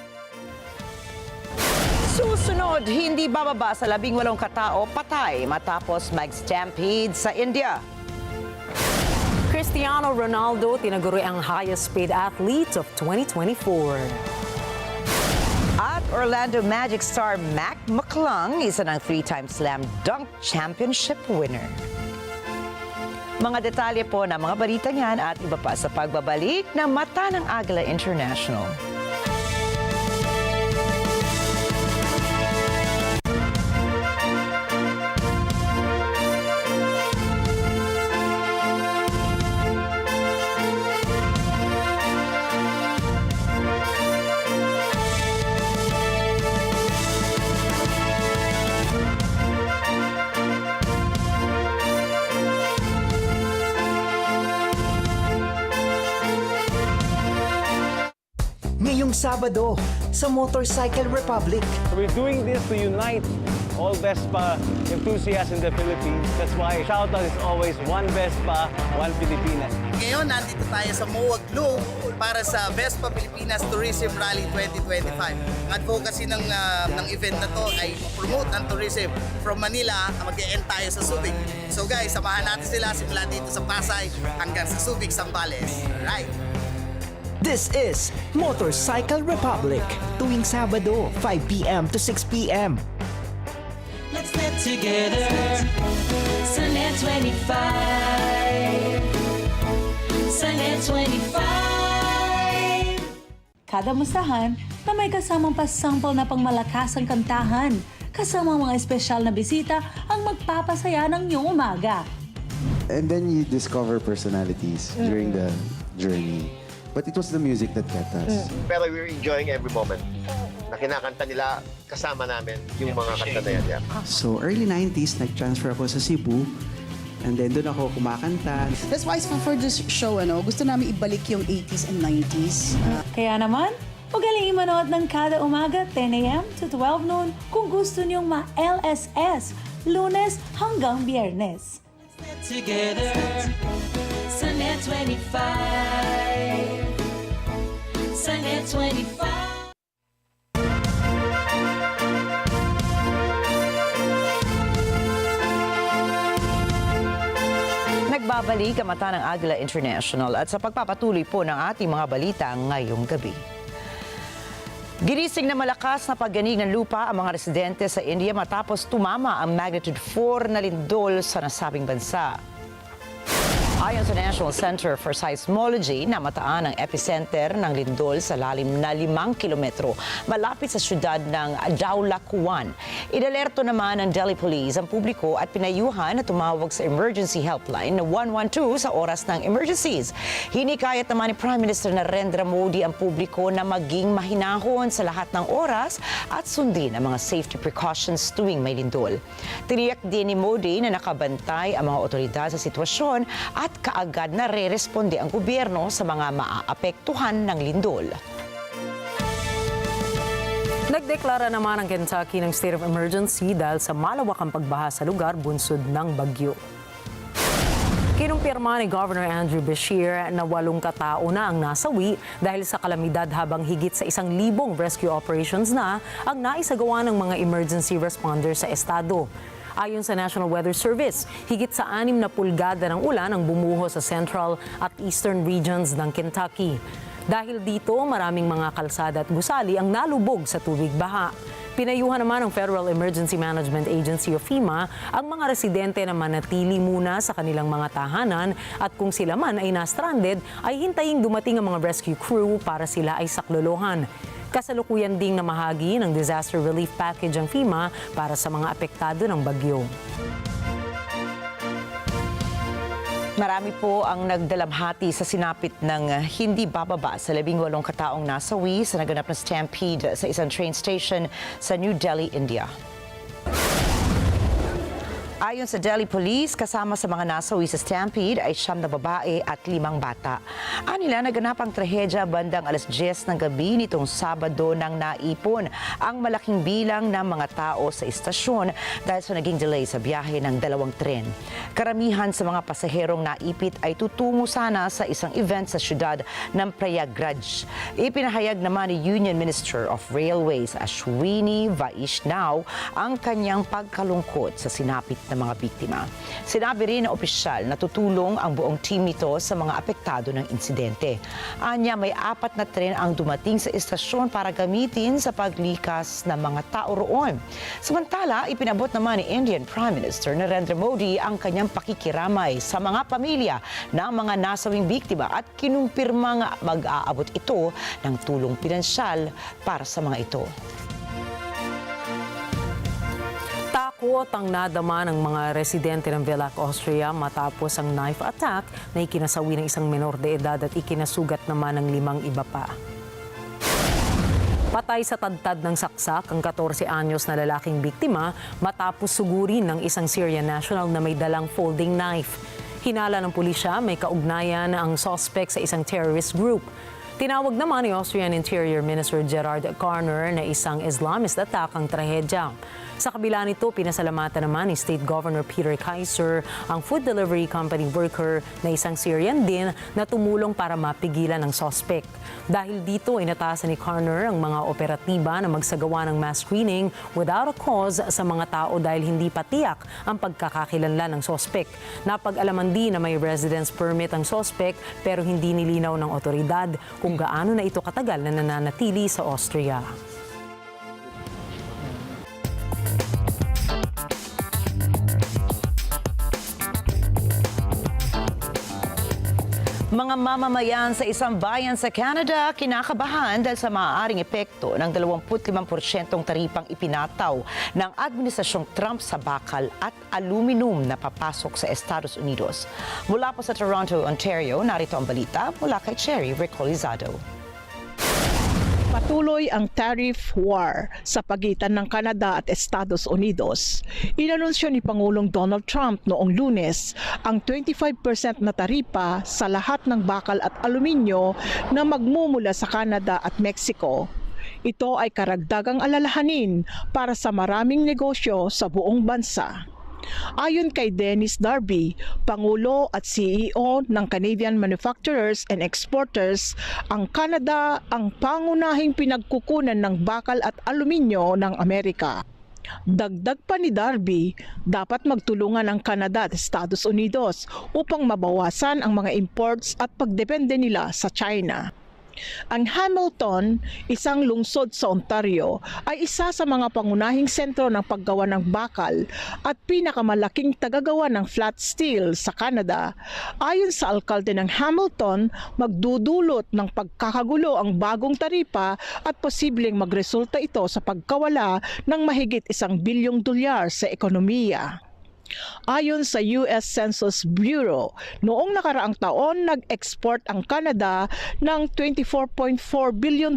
Susunod, hindi bababa sa 18 katao patay matapos mag-stampede sa India. Cristiano Ronaldo tinaguri ang highest-paid athlete of 2024. At Orlando Magic star Mac McClung, isa ng 3-time Slam Dunk Championship winner. Mga detalye po ng mga balita niyan at iba pa sa pagbabalik ng Mata ng Agila International. Ngayong Sabado sa Motorcycle Republic. We're doing this to unite all Vespa enthusiasts in the Philippines. That's why shoutout is always one Vespa, one Pilipinas. Ngayon, nandito tayo sa MOA Globe para sa Vespa Pilipinas Tourism Rally 2025. Ang advocacy ng event na to ay promote ang tourism from Manila. Mag-e-end tayo sa Subic. So guys, samahan natin sila simula dito sa Pasay hanggang sa Subic, Zambales. Alright. This is Motorcycle Republic, tuwing Sabado, 5 p.m. to 6 p.m. Let's live together, Sunday 25, Sunday 25. Kada mustahan na may kasamang pasampol na pangmalakasang kantahan, kasama mga espesyal na bisita ang magpapasaya ng iyong umaga. And then you discover personalities during the journey. But it was the music that kept us. Pero we're enjoying every moment. Na kinakanta nila, kasama namin yung mga kanta na yan. Yeah. So early 90s, nag-transfer ako sa Cebu. And then doon ako kumakanta. That's why for this show, gusto namin ibalik yung 80s and 90s. Kaya naman, magaling manood ng kada umaga 10 a.m. to 12 noon kung gusto niyong ma-LSS, Lunes hanggang Biyernes. Together, Sunday 25, Sunday 25. Nagbabalik ang Mata ng Agila International at sa pagpapatuloy po ng ating mga balita ngayong gabi. Ginising na malakas na pagyanig ng lupa ang mga residente sa India matapos tumama ang magnitude 4 na lindol sa nasabing bansa. Ayon sa National Center for Seismology, namataan ang epicenter ng lindol sa lalim na 5 kilometro malapit sa syudad ng Daulacuan. Inalerto naman ng Delhi Police ang publiko at pinayuhan na tumawag sa emergency helpline na 112 sa oras ng emergencies. Hinikayat naman ni Prime Minister Narendra Modi ang publiko na maging mahinahon sa lahat ng oras at sundin ang mga safety precautions tuwing may lindol. Tiniyak din ni Modi na nakabantay ang mga otoridad sa sitwasyon at kaagad na re-responde ang gobyerno sa mga maaapektuhan ng lindol. Nagdeklara naman ang Kentucky ng state of emergency dahil sa malawakang pagbaha sa lugar bunsod ng bagyo. Kinumpirma ni Governor Andrew Beshear na 8 katao na ang nasawi dahil sa kalamidad habang higit sa 1,000 rescue operations na ang naisagawa ng mga emergency responders sa estado. Ayon sa National Weather Service, higit sa 6 na pulgada ng ulan ang bumuho sa central at eastern regions ng Kentucky. Dahil dito, maraming mga kalsada at gusali ang nalubog sa tubig baha. Pinayuhan naman ng Federal Emergency Management Agency o FEMA ang mga residente na manatili muna sa kanilang mga tahanan at kung sila man ay na-stranded, ay hintaying dumating ang mga rescue crew para sila ay saklolohan. Kasalukuyan ding namahagi ng disaster relief package ang FEMA para sa mga apektado ng bagyo. Marami po ang nagdalamhati sa sinapit ng hindi bababa sa 18 kataong nasawi sa naganap na stampede sa isang train station sa New Delhi, India. Ayon sa Delhi Police, kasama sa mga nasawi sa stampede ay 9 na babae at 5 bata. Anila naganap ang trahedya bandang 10:00 ng gabi nitong Sabado nang naipon ang malaking bilang ng mga tao sa istasyon dahil sa naging delay sa biyahe ng 2 tren. Karamihan sa mga pasaherong naipit ay tutungo sana sa isang event sa syudad ng Prayagraj. Ipinahayag naman ni Union Minister of Railways Ashwini Vaishnaw ang kanyang pagkalungkot sa sinapit ng mga biktima. Sinabi rin ng opisyal na tutulong ang buong team nito sa mga apektado ng insidente. Anya, may 4 na tren ang dumating sa istasyon para gamitin sa paglikas ng mga tao roon. Samantala, ipinabot naman ni Indian Prime Minister Narendra Modi ang kanyang pakikiramay sa mga pamilya ng mga nasawing biktima at kinumpirma nga mag-aabot ito ng tulong pinansyal para sa mga ito. Takot ang nadama ng mga residente ng Villach, Austria matapos ang knife attack na ikinasawi ng isang menor de edad at ikinasugat naman ng 5 iba pa. Patay sa tadtad ng saksak ang 14 anyos na lalaking biktima matapos sugurin ng isang Syrian national na may dalang folding knife. Hinala ng pulisya may kaugnayan ang suspect sa isang terrorist group. Tinawag naman ni Austrian Interior Minister Gerhard Karner na isang Islamist attack ang trahedya. Sa kabila nito, pinasalamatan naman ni State Governor Peter Kaiser ang food delivery company worker na isang Syrian din na tumulong para mapigilan ang suspect. Dahil dito, inatasan ni Karner ang mga operatiba na magsagawa ng mass screening without a cause sa mga tao dahil hindi patiyak ang pagkakakilanlan ng suspect. Napag-alaman din na may residence permit ang suspect pero hindi nilinaw ng otoridad kung gaano na ito katagal na nananatili sa Austria. Mga mamamayan sa isang bayan sa Canada kinakabahan dahil sa maaaring epekto ng 25% taripang ipinataw ng Administrasyong Trump sa bakal at aluminum na papasok sa Estados Unidos. Mula po sa Toronto, Ontario, narito ang balita mula kay Cherry Ricolizado. Patuloy ang tariff war sa pagitan ng Canada at Estados Unidos. Inanunsyo ni Pangulong Donald Trump noong Lunes ang 25% na taripa sa lahat ng bakal at aluminyo na magmumula sa Canada at Mexico. Ito ay karagdagang alalahanin para sa maraming negosyo sa buong bansa. Ayon kay Dennis Darby, Pangulo at CEO ng Canadian Manufacturers and Exporters, ang Canada ang pangunahing pinagkukunan ng bakal at aluminyo ng Amerika. Dagdag pa ni Darby, dapat magtulungan ang Canada at Estados Unidos upang mabawasan ang mga imports at pagdepende nila sa China. Ang Hamilton, isang lungsod sa Ontario, ay isa sa mga pangunahing sentro ng paggawa ng bakal at pinakamalaking tagagawa ng flat steel sa Canada. Ayon sa alkalde ng Hamilton, magdudulot ng pagkakagulo ang bagong taripa at posibleng magresulta ito sa pagkawala ng mahigit $1 bilyong sa ekonomiya. Ayon sa US Census Bureau, noong nakaraang taon nag-export ang Canada ng $24.4 billion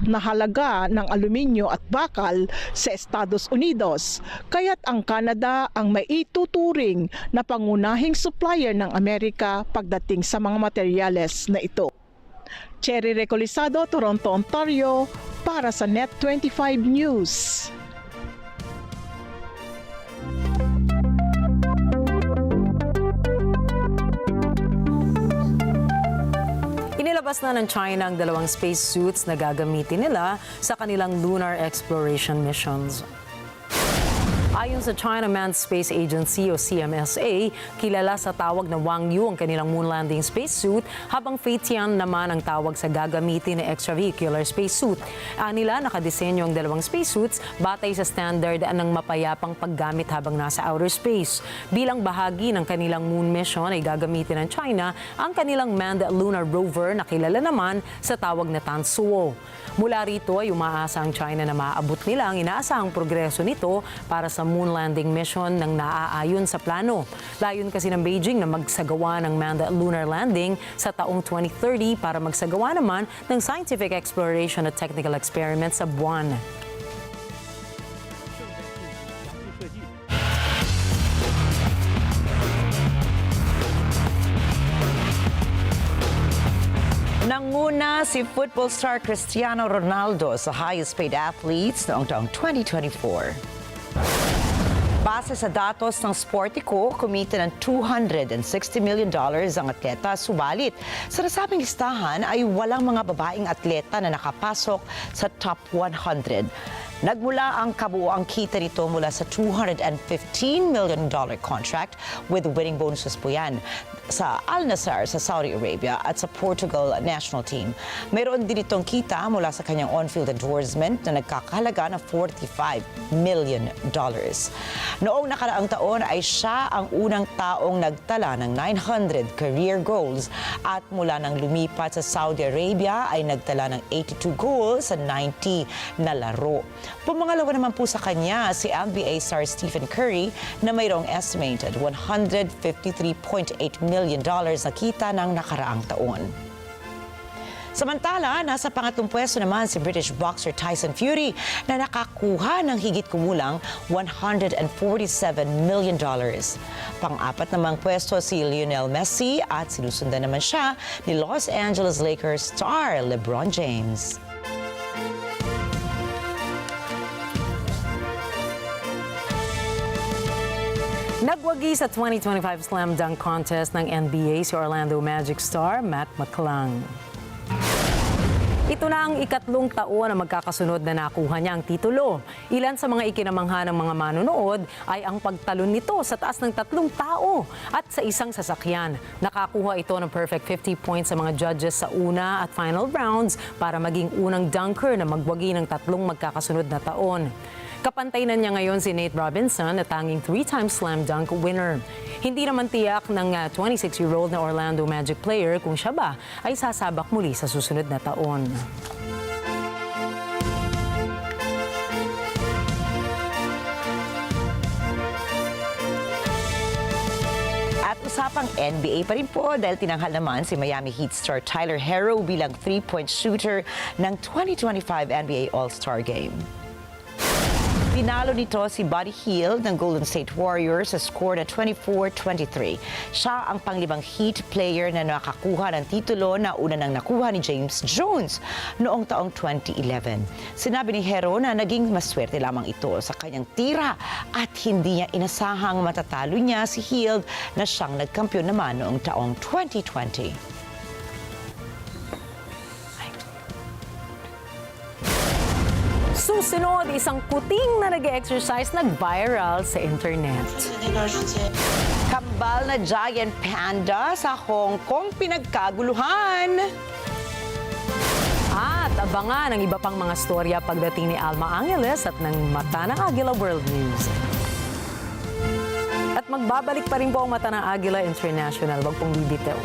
na halaga ng aluminyo at bakal sa Estados Unidos. Kaya't ang Canada ang maituturing na pangunahing supplier ng Amerika pagdating sa mga materyales na ito. Cherry Recolisado, Toronto, Ontario, para sa Net25 News. Inilabas na ng China ang 2 spacesuits na gagamitin nila sa kanilang lunar exploration missions. Ayon sa China Manned Space Agency o CMSA, kilala sa tawag na Wang Yu ang kanilang moon landing spacesuit, habang Feitian naman ang tawag sa gagamitin na extravehicular spacesuit. Anila, nakadisenyo ang 2 spacesuits batay sa standard ng mapayapang paggamit habang nasa outer space. Bilang bahagi ng kanilang moon mission ay gagamitin ng China ang kanilang manned lunar rover na kilala naman sa tawag na Tansuo. Mula rito ay umaasa ang China na maaabot nila ang inaasahang progreso nito para sa moon landing mission ng naaayon sa plano. Layon kasi ng Beijing na magsagawa ng manned lunar landing sa taong 2030 para magsagawa naman ng scientific exploration at technical experiments sa buwan. Nanguna si football star Cristiano Ronaldo sa highest paid athletes noong taong 2024. Base sa datos ng Sportico, kumita ng $260 million ang atleta, subalit sa nasabing listahan ay walang mga babaeng atleta na nakapasok sa top 100. Nagmula ang kabuoang kita nito mula sa $215 million contract with winning bonuses po yan sa Al Nassr sa Saudi Arabia at sa Portugal national team. Mayroon din itong kita mula sa kanyang on-field endorsement na nagkakahalaga ng $45 million. Noong nakaraang taon ay siya ang unang taong nagtala ng 900 career goals at mula nang lumipat sa Saudi Arabia ay nagtala ng 82 goals sa 90 na laro. Pumangalawa naman po sa kanya si NBA star Stephen Curry na mayroong estimated $153.8 million na kita ng nakaraang taon. Samantala, nasa pangatlong pwesto naman si British boxer Tyson Fury na nakakuha ng higit kumulang $147 million. Pang-apat namang pwesto si Lionel Messi at sinusundan naman siya ni Los Angeles Lakers star LeBron James. Nagwagi sa 2025 Slam Dunk Contest ng NBA si Orlando Magic star Mac McClung. Ito na ang ikatlong taon na magkakasunod na nakuha niya ang titulo. Ilan sa mga ikinamangha ng mga manonood ay ang pagtalon nito sa taas ng 3 tao at sa isang sasakyan. Nakakuha ito ng perfect 50 points sa mga judges sa una at final rounds para maging unang dunker na magwagi ng 3 magkakasunod na taon. Kapantay na niya ngayon si Nate Robinson na tanging 3-time slam dunk winner. Hindi naman tiyak ng 26-year-old na Orlando Magic player kung siya ba ay sasabak muli sa susunod na taon. At usapang NBA pa rin po dahil tinanghal naman si Miami Heat star Tyler Herro bilang 3-point shooter ng 2025 NBA All-Star Game. Tinalo nito si Buddy Hield ng Golden State Warriors sa score na 24-23. Siya ang pang-5 Heat player na nakakuha ng titulo na una nang nakuha ni James Jones noong taong 2011. Sinabi ni Herro na naging maswerte lamang ito sa kanyang tira at hindi niya inasahang matatalo niya si Hield na siyang nagkampiyon naman noong taong 2020. Susunod, isang kuting na nag-exercise nag-viral sa internet. Kambal na giant panda sa Hong Kong pinagkaguluhan. Abangan ang iba pang mga storya pagdating ni Alma Angeles at ng Mata ng Agila World News. At magbabalik pa rin po ang Mata ng Agila International. Huwag pong bibitaw.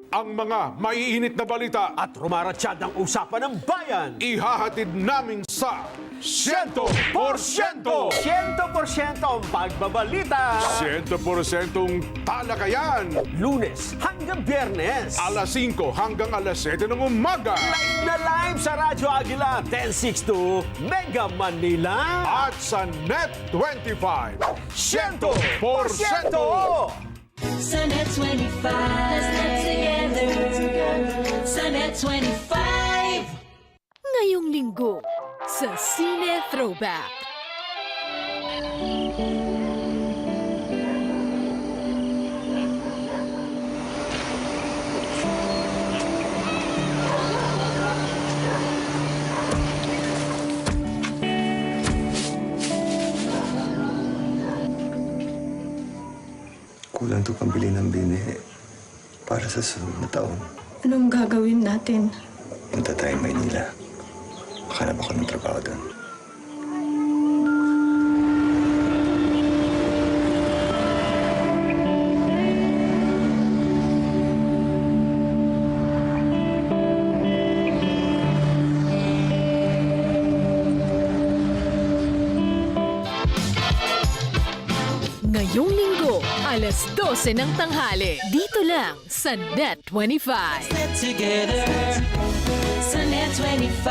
Ang mga maiinit na balita at rumaratsyad ang usapan ng bayan. ihahatid namin sa 100%! 100% ang pagbabalita. 100% talakayan. Lunes hanggang Biyernes. Alas 5 hanggang alas 7 ng umaga. Live na live sa Radyo Agila 1062 Mega Manila. At sa Net 25. 100%! Sa Net 25, let's get together. Sa Net 25. Ngayong linggo, sa Cine Throwback. Kulang to pambili ng bini para sa susunod na taon. Anong gagawin natin? Punta tayo Maynila. Makanap ako ng trabaho doon. Ngayong linggo, alas 12 ng tanghali. Dito lang sa Net 25. Let's get together. Sa Net 25.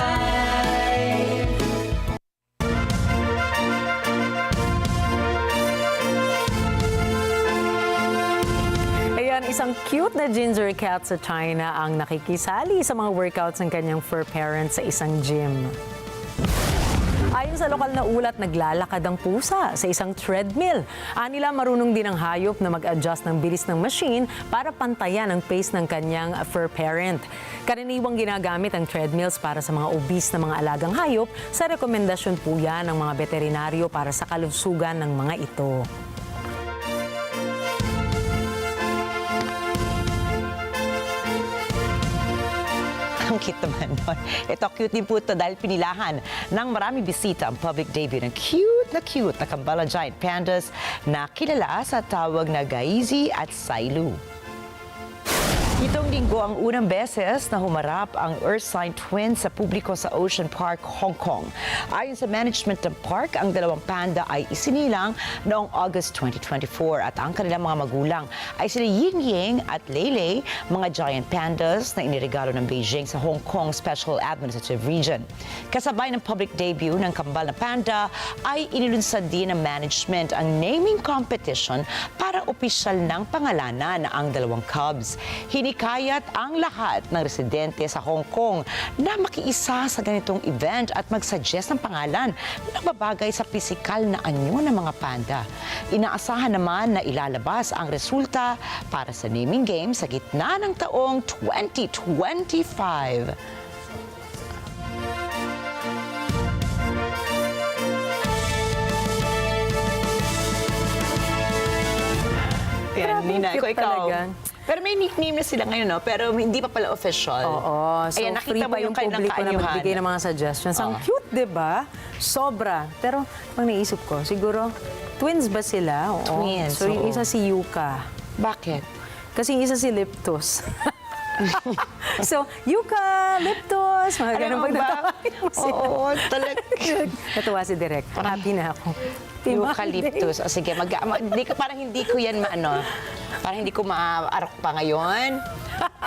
Ayan, isang cute na ginger cat sa China ang nakikisali sa mga workouts ng kanyang fur parents sa isang gym. Ayon sa lokal na ulat, naglalakad ang pusa sa isang treadmill. Anila marunong din ang hayop na mag-adjust ng bilis ng machine para pantayan ang pace ng kanyang fur parent. Karaniwang ginagamit ang treadmills para sa mga obese na mga alagang hayop sa rekomendasyon po yan ng mga veterinaryo para sa kalusugan ng mga ito. Ang cute naman nun. Ito, cute din po ito dahil pinilahan ng maraming bisita ang public debut ng cute na Kambala Giant Pandas na kilala sa tawag na Gaizi at Sailu. Itong linggo ang unang beses na humarap ang Earth Sign Twins sa publiko sa Ocean Park, Hong Kong. Ayon sa management ng park, ang dalawang panda ay isinilang noong August 2024 at ang kanilang mga magulang ay sina Ying Ying at Leilei, mga giant pandas na iniregalo ng Beijing sa Hong Kong Special Administrative Region. Kasabay ng public debut ng kambal na panda ay inilunsad din ng management ang naming competition para opisyal ng pangalanan ang dalawang cubs. Hinikayat ang lahat ng residente sa Hong Kong na makiisa sa ganitong event at mag-suggest ng pangalan na babagay sa pisikal na anyo ng mga panda. Inaasahan naman na ilalabas ang resulta para sa naming game sa gitna ng taong 2025. Yan, Nina, ikaw. Pero may nickname na sila ngayon, no? Pero hindi pa pala official. Oo. So, ayan, free pa yung publiko na magbigay ng mga suggestions. Ang cute, di ba? Sobra. Pero, pag naisip ko, siguro, twins ba sila? Oo. Twins, So, yung isa si Yuka. Bakit? Kasi yung isa si Liptos. So, Yuka, Liptos, mga ganun pag natawa. Oo, talaga. Natuwa si Direk. Happy na ako. Eucalyptus. O sige, parang hindi ko yan parang hindi ko maaarok pa ngayon.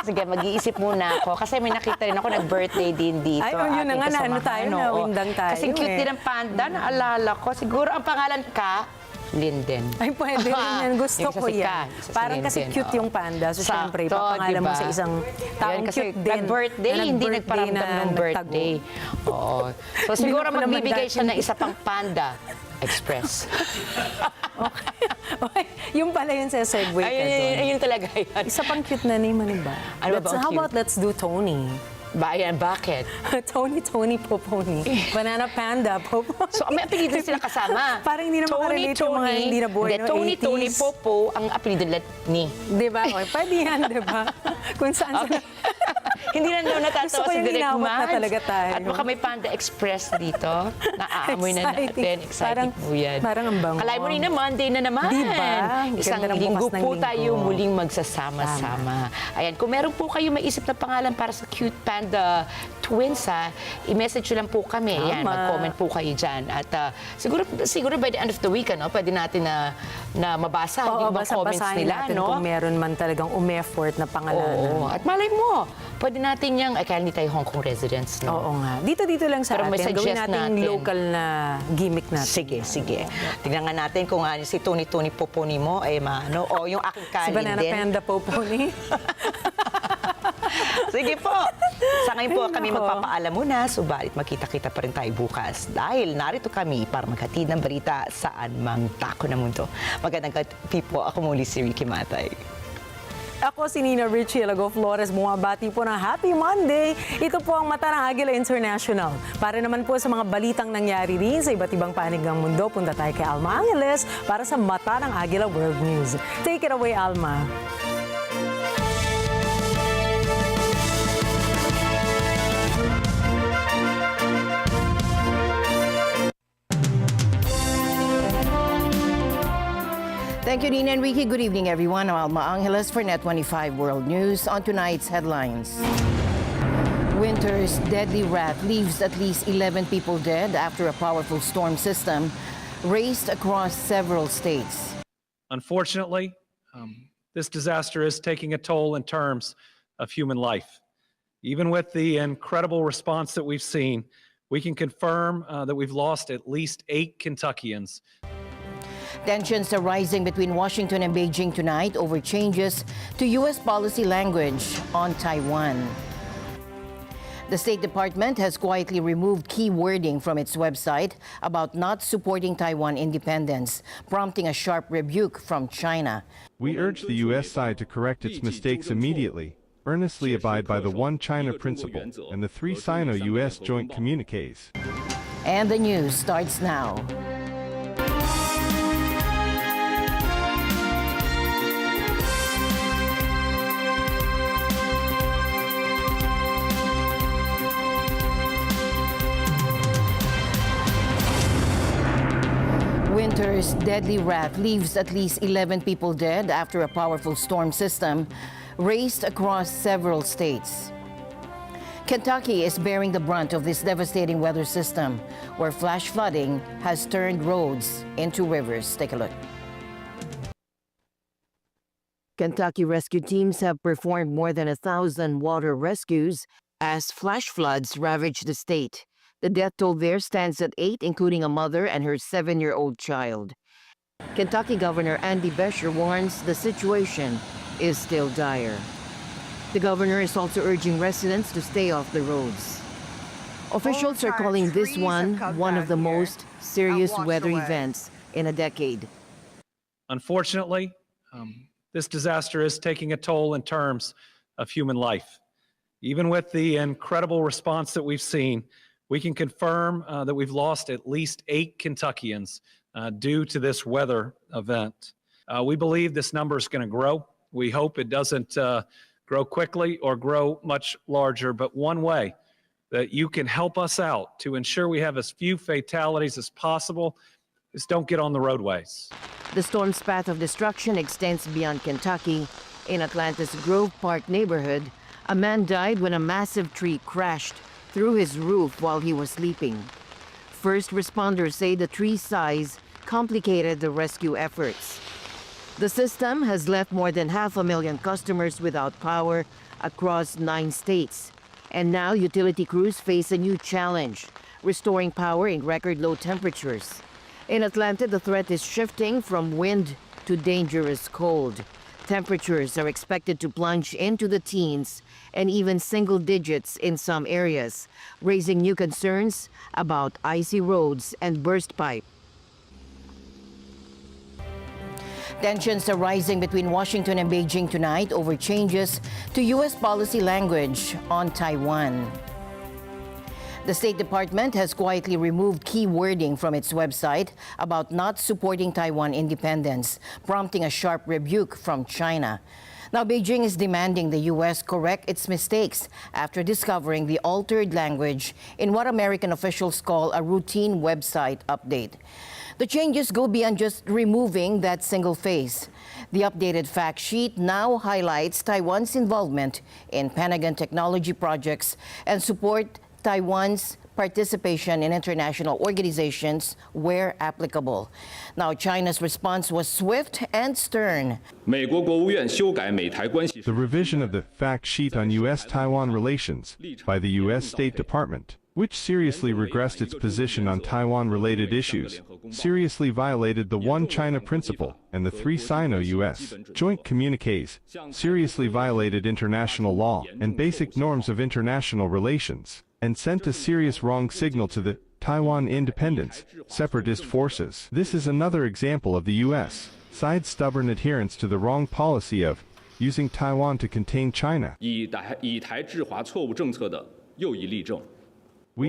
Sige, mag-iisip muna ako. Kasi may nakita rin ako, nag-birthday din dito. Ay, yun na nga, nawindang tayo. Kasi cute din ang panda, naalala ko. Siguro ang pangalan Linden. Ay, pwede rin yan. Gusto ko yan. Parang kasi cute yung panda. So, syempre, papangalan mo sa isang taong cute din. Nag-birthday, hindi nagparamdam ng birthday. Oo. So, siguro magbibigay siya ng isa pang Panda Express. Okay. Yung pala yun sa segue ka doon. Ayun talaga yan. Isa pang cute na name, ano ba? How about let's do Tony? Bakit? Tony Poponi. Banana Panda Poponi. So, may apelido sila kasama. Parang hindi na makarelate yung mga hindi na buhay no 80s. Tony Popo, ang apelido ni. Diba? Okay, pwede yan, diba? Kung saan sila. Hindi na daw natatawa si Direk Mads. Na talaga tayo. At baka may Panda Express dito. Naaamoy na natin. Exciting po yan. Parang ang bango. Kalay mo rin na, Monday na naman. Diba? Isang linggo po tayo muling magsasama-sama. Ayan, kung meron po kayo maisip na pangalan para sa cute Panda twins, i-message lang po kami. Ayan, mag-comment po kayo dyan. At siguro by the end of the week, pwede natin na mabasa yung mga comments nila. Kung meron man talagang umeffort na pangalanan. Oo. At malay mo, pwede natin yung, kaya hindi tayo Hong Kong residents, no? Oo nga. Dito lang sa atin. Gawin natin local na gimmick natin. Sige. Tingnan nga natin kung si Tony Poponi mo ay o yung aking kalin din. Si Banana Panda Poponi. Sige po. Sa ngayon po kami magpapaalam muna, subalit makita-kita pa rin tayo bukas. Dahil narito kami para maghatid ng balita saan mang dako ng mundo. Magandang gabi po. Ako muli si Rikki Mathay. Ako si Rikki, Alagao, Flores, bumabati po ng Happy Monday. Ito po ang mata ng Agila International. Para naman po sa mga balitang nangyari rin sa iba't ibang panig ng mundo, punta tayo kay Alma Angeles para sa mata ng Agila World News. Take it away, Alma. Thank you, Nina and Rikki. Good evening, everyone. I'm Alma Angeles for Net25 World News. On tonight's headlines. Winter's deadly wrath leaves at least 11 people dead after a powerful storm system raced across several states. Unfortunately, this disaster is taking a toll in terms of human life. Even with the incredible response that we've seen, we can confirm that we've lost at least 8 Kentuckians. Tensions are rising between Washington and Beijing tonight over changes to U.S. policy language on Taiwan. The State Department has quietly removed key wording from its website about not supporting Taiwan independence, prompting a sharp rebuke from China. We urge the U.S. side to correct its mistakes immediately, earnestly abide by the One China principle and the 3 Sino-U.S. joint communiques. And the news starts now. Winter's deadly wrath leaves at least 11 people dead after a powerful storm system raced across several states. Kentucky is bearing the brunt of this devastating weather system, where flash flooding has turned roads into rivers. Take a look. Kentucky rescue teams have performed more than 1,000 water rescues as flash floods ravage the state. The death toll there stands at 8, including a mother and her 7-year-old child. Kentucky Governor Andy Beshear warns the situation is still dire. The governor is also urging residents to stay off the roads. Officials are calling this one of the most serious weather events in a decade. Unfortunately, this disaster is taking a toll in terms of human life. Even with the incredible response that we've seen, we can confirm that we've lost at least 8 Kentuckians due to this weather event. We believe this number is going to grow. We hope it doesn't grow quickly or grow much larger, but one way that you can help us out to ensure we have as few fatalities as possible is don't get on the roadways. The storm's path of destruction extends beyond Kentucky. In Atlanta's Grove Park neighborhood, a man died when a massive tree crashed through his roof while he was sleeping. First responders say the tree's size complicated the rescue efforts. The system has left more than 500,000 customers without power across 9 states. And now utility crews face a new challenge, restoring power in record low temperatures. In Atlanta, the threat is shifting from wind to dangerous cold. Temperatures are expected to plunge into the teens and even single digits in some areas, raising new concerns about icy roads and burst pipe. Tensions are rising between Washington and Beijing tonight over changes to U.S. policy language on Taiwan. The State Department has quietly removed key wording from its website about not supporting Taiwan independence, prompting a sharp rebuke from China. Now, Beijing is demanding the U.S. correct its mistakes after discovering the altered language in what American officials call a routine website update. The changes go beyond just removing that single face. The updated fact sheet now highlights Taiwan's involvement in Pentagon technology projects and support Taiwan's participation in international organizations where applicable. Now, China's response was swift and stern. The revision of the fact sheet on U.S.-Taiwan relations by the U.S. State Department, which seriously regressed its position on Taiwan-related issues, seriously violated the One China principle and the 3 Sino-U.S. joint communiques, seriously violated international law and basic norms of international relations, and sent a serious wrong signal to the Taiwan independence separatist forces. This is another example of the U.S. side's stubborn adherence to the wrong policy of using Taiwan to contain China. We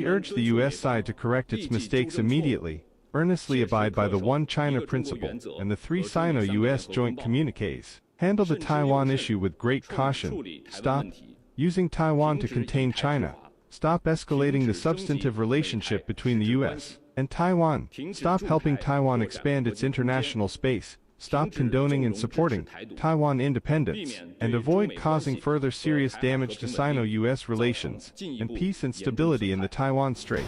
urge the U.S. side to correct its mistakes immediately, earnestly abide by the One China principle and the 3 Sino-U.S. joint communiques, handle the Taiwan issue with great caution, stop using Taiwan to contain China, stop escalating the substantive relationship between the U.S. and Taiwan, stop helping Taiwan expand its international space, stop condoning and supporting Taiwan independence, and avoid causing further serious damage to Sino-U.S. relations and peace and stability in the Taiwan Strait.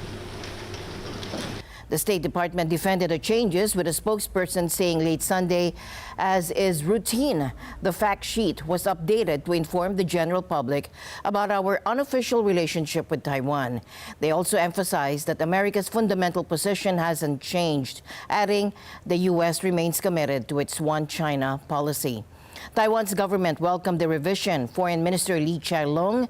The State Department defended the changes, with a spokesperson saying late Sunday, as is routine, the fact sheet was updated to inform the general public about our unofficial relationship with Taiwan. They also emphasized that America's fundamental position hasn't changed, adding the U.S. remains committed to its One China policy. Taiwan's government welcomed the revision. Foreign Minister Lee Chia-lung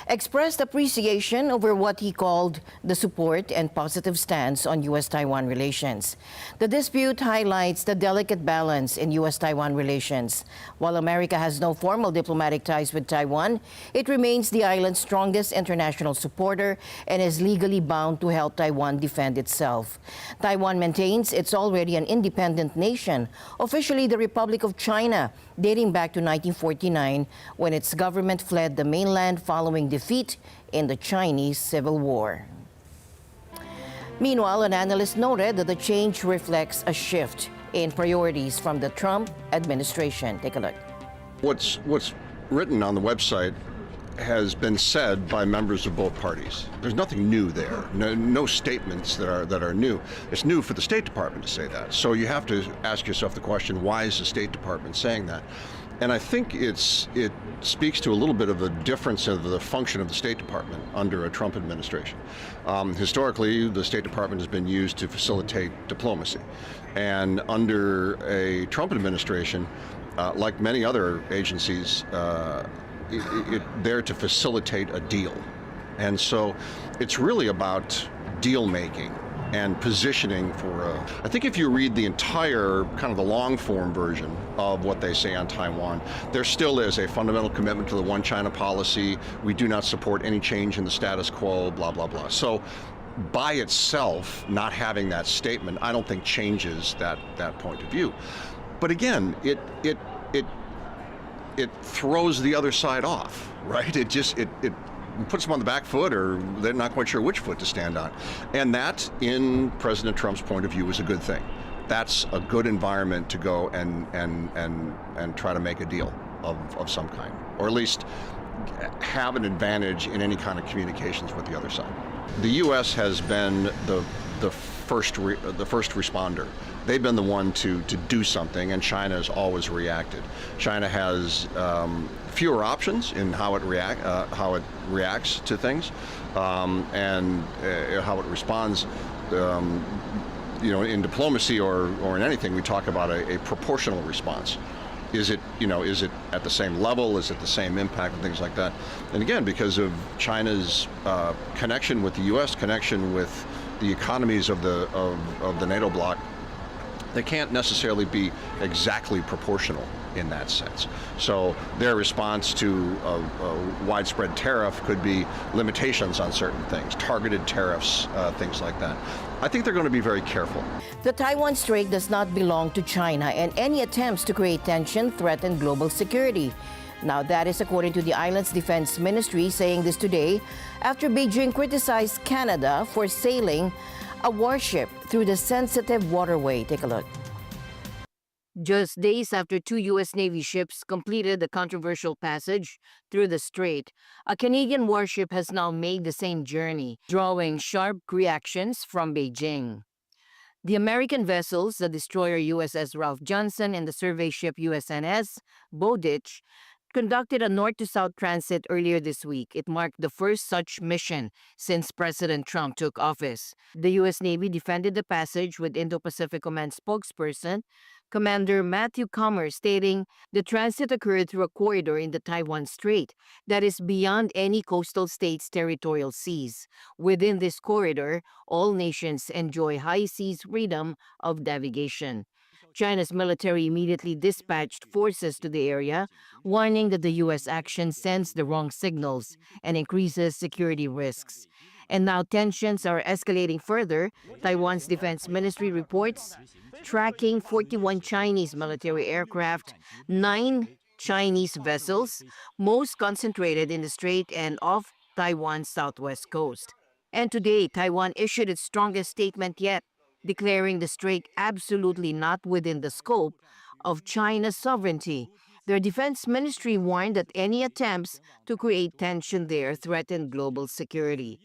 expressed appreciation over what he called the support and positive stance on U.S.-Taiwan relations. The dispute highlights the delicate balance in U.S.-Taiwan relations. While America has no formal diplomatic ties with Taiwan, it remains the island's strongest international supporter and is legally bound to help Taiwan defend itself. Taiwan maintains it's already an independent nation, officially the Republic of China, dating back to 1949, when its government fled the mainland following defeat in the Chinese Civil War. Meanwhile, an analyst noted that the change reflects a shift in priorities from the Trump administration. Take a look. What's written on the website has been said by members of both parties. There's nothing new there. No statements that are new. It's new for the State Department to say that. So you have to ask yourself the question, why is the State Department saying that? And I think it speaks to a little bit of a difference of the function of the State Department under a Trump administration. Historically, the State Department has been used to facilitate diplomacy. And under a Trump administration, like many other agencies, it's there to facilitate a deal. And so it's really about deal making and positioning for I think if you read the entire kind of the long form version of what they say on Taiwan, there still is a fundamental commitment to the One China policy. We do not support any change in the status quo, blah, blah, blah. So by itself, not having that statement, I don't think changes that point of view. But again, it throws the other side off, right? It puts them on the back foot, or they're not quite sure which foot to stand on. And that, in President Trump's point of view, is a good thing. That's a good environment to go and try to make a deal of some kind, or at least have an advantage in any kind of communications with the other side. The U.S. has been the first responder. They've been the one to do something, and China has always reacted. China has fewer options in how it reacts to things, and how it responds. In diplomacy or in anything, we talk about a proportional response. Is it at the same level? Is it the same impact and things like that? And again, because of China's connection with the U.S., connection with the economies of the NATO bloc, they can't necessarily be exactly proportional in that sense. So their response to a widespread tariff could be limitations on certain things, targeted tariffs, things like that. I think they're going to be very careful. The Taiwan Strait does not belong to China, and any attempts to create tension threaten global security. Now, that is according to the island's defense ministry, saying this today after Beijing criticized Canada for sailing a warship through the sensitive waterway. Take a look. Just days after 2 U.S. Navy ships completed the controversial passage through the strait, a Canadian warship has now made the same journey, drawing sharp reactions from Beijing. The American vessels, the destroyer USS Ralph Johnson and the survey ship USNS Bowditch, conducted a north-to-south transit earlier this week. It marked the first such mission since President Trump took office. The U.S. Navy defended the passage with Indo-Pacific Command spokesperson Commander Matthew Comer stating the transit occurred through a corridor in the Taiwan Strait that is beyond any coastal state's territorial seas. Within this corridor, all nations enjoy high seas freedom of navigation. China's military immediately dispatched forces to the area, warning that the U.S. action sends the wrong signals and increases security risks. And now tensions are escalating further. Taiwan's defense ministry reports tracking 41 Chinese military aircraft, 9 Chinese vessels, most concentrated in the strait and off Taiwan's southwest coast. And today, Taiwan issued its strongest statement yet, declaring the strait absolutely not within the scope of China's sovereignty. Their defense ministry warned that any attempts to create tension there threaten global security.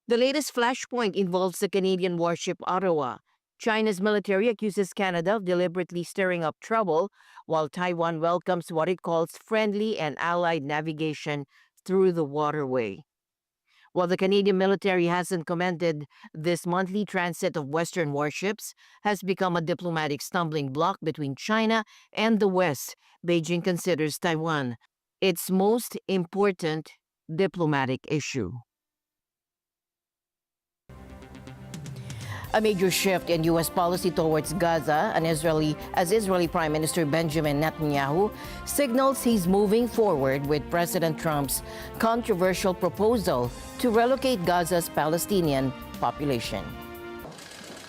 The latest flashpoint involves the Canadian warship Ottawa. China's military accuses Canada of deliberately stirring up trouble, while Taiwan welcomes what it calls friendly and allied navigation through the waterway. While the Canadian military hasn't commended this monthly transit of Western warships has become a diplomatic stumbling block between China and the West, Beijing considers Taiwan its most important diplomatic issue. A major shift in U.S. policy towards Gaza, as Israeli Prime Minister Benjamin Netanyahu signals he's moving forward with President Trump's controversial proposal to relocate Gaza's Palestinian population.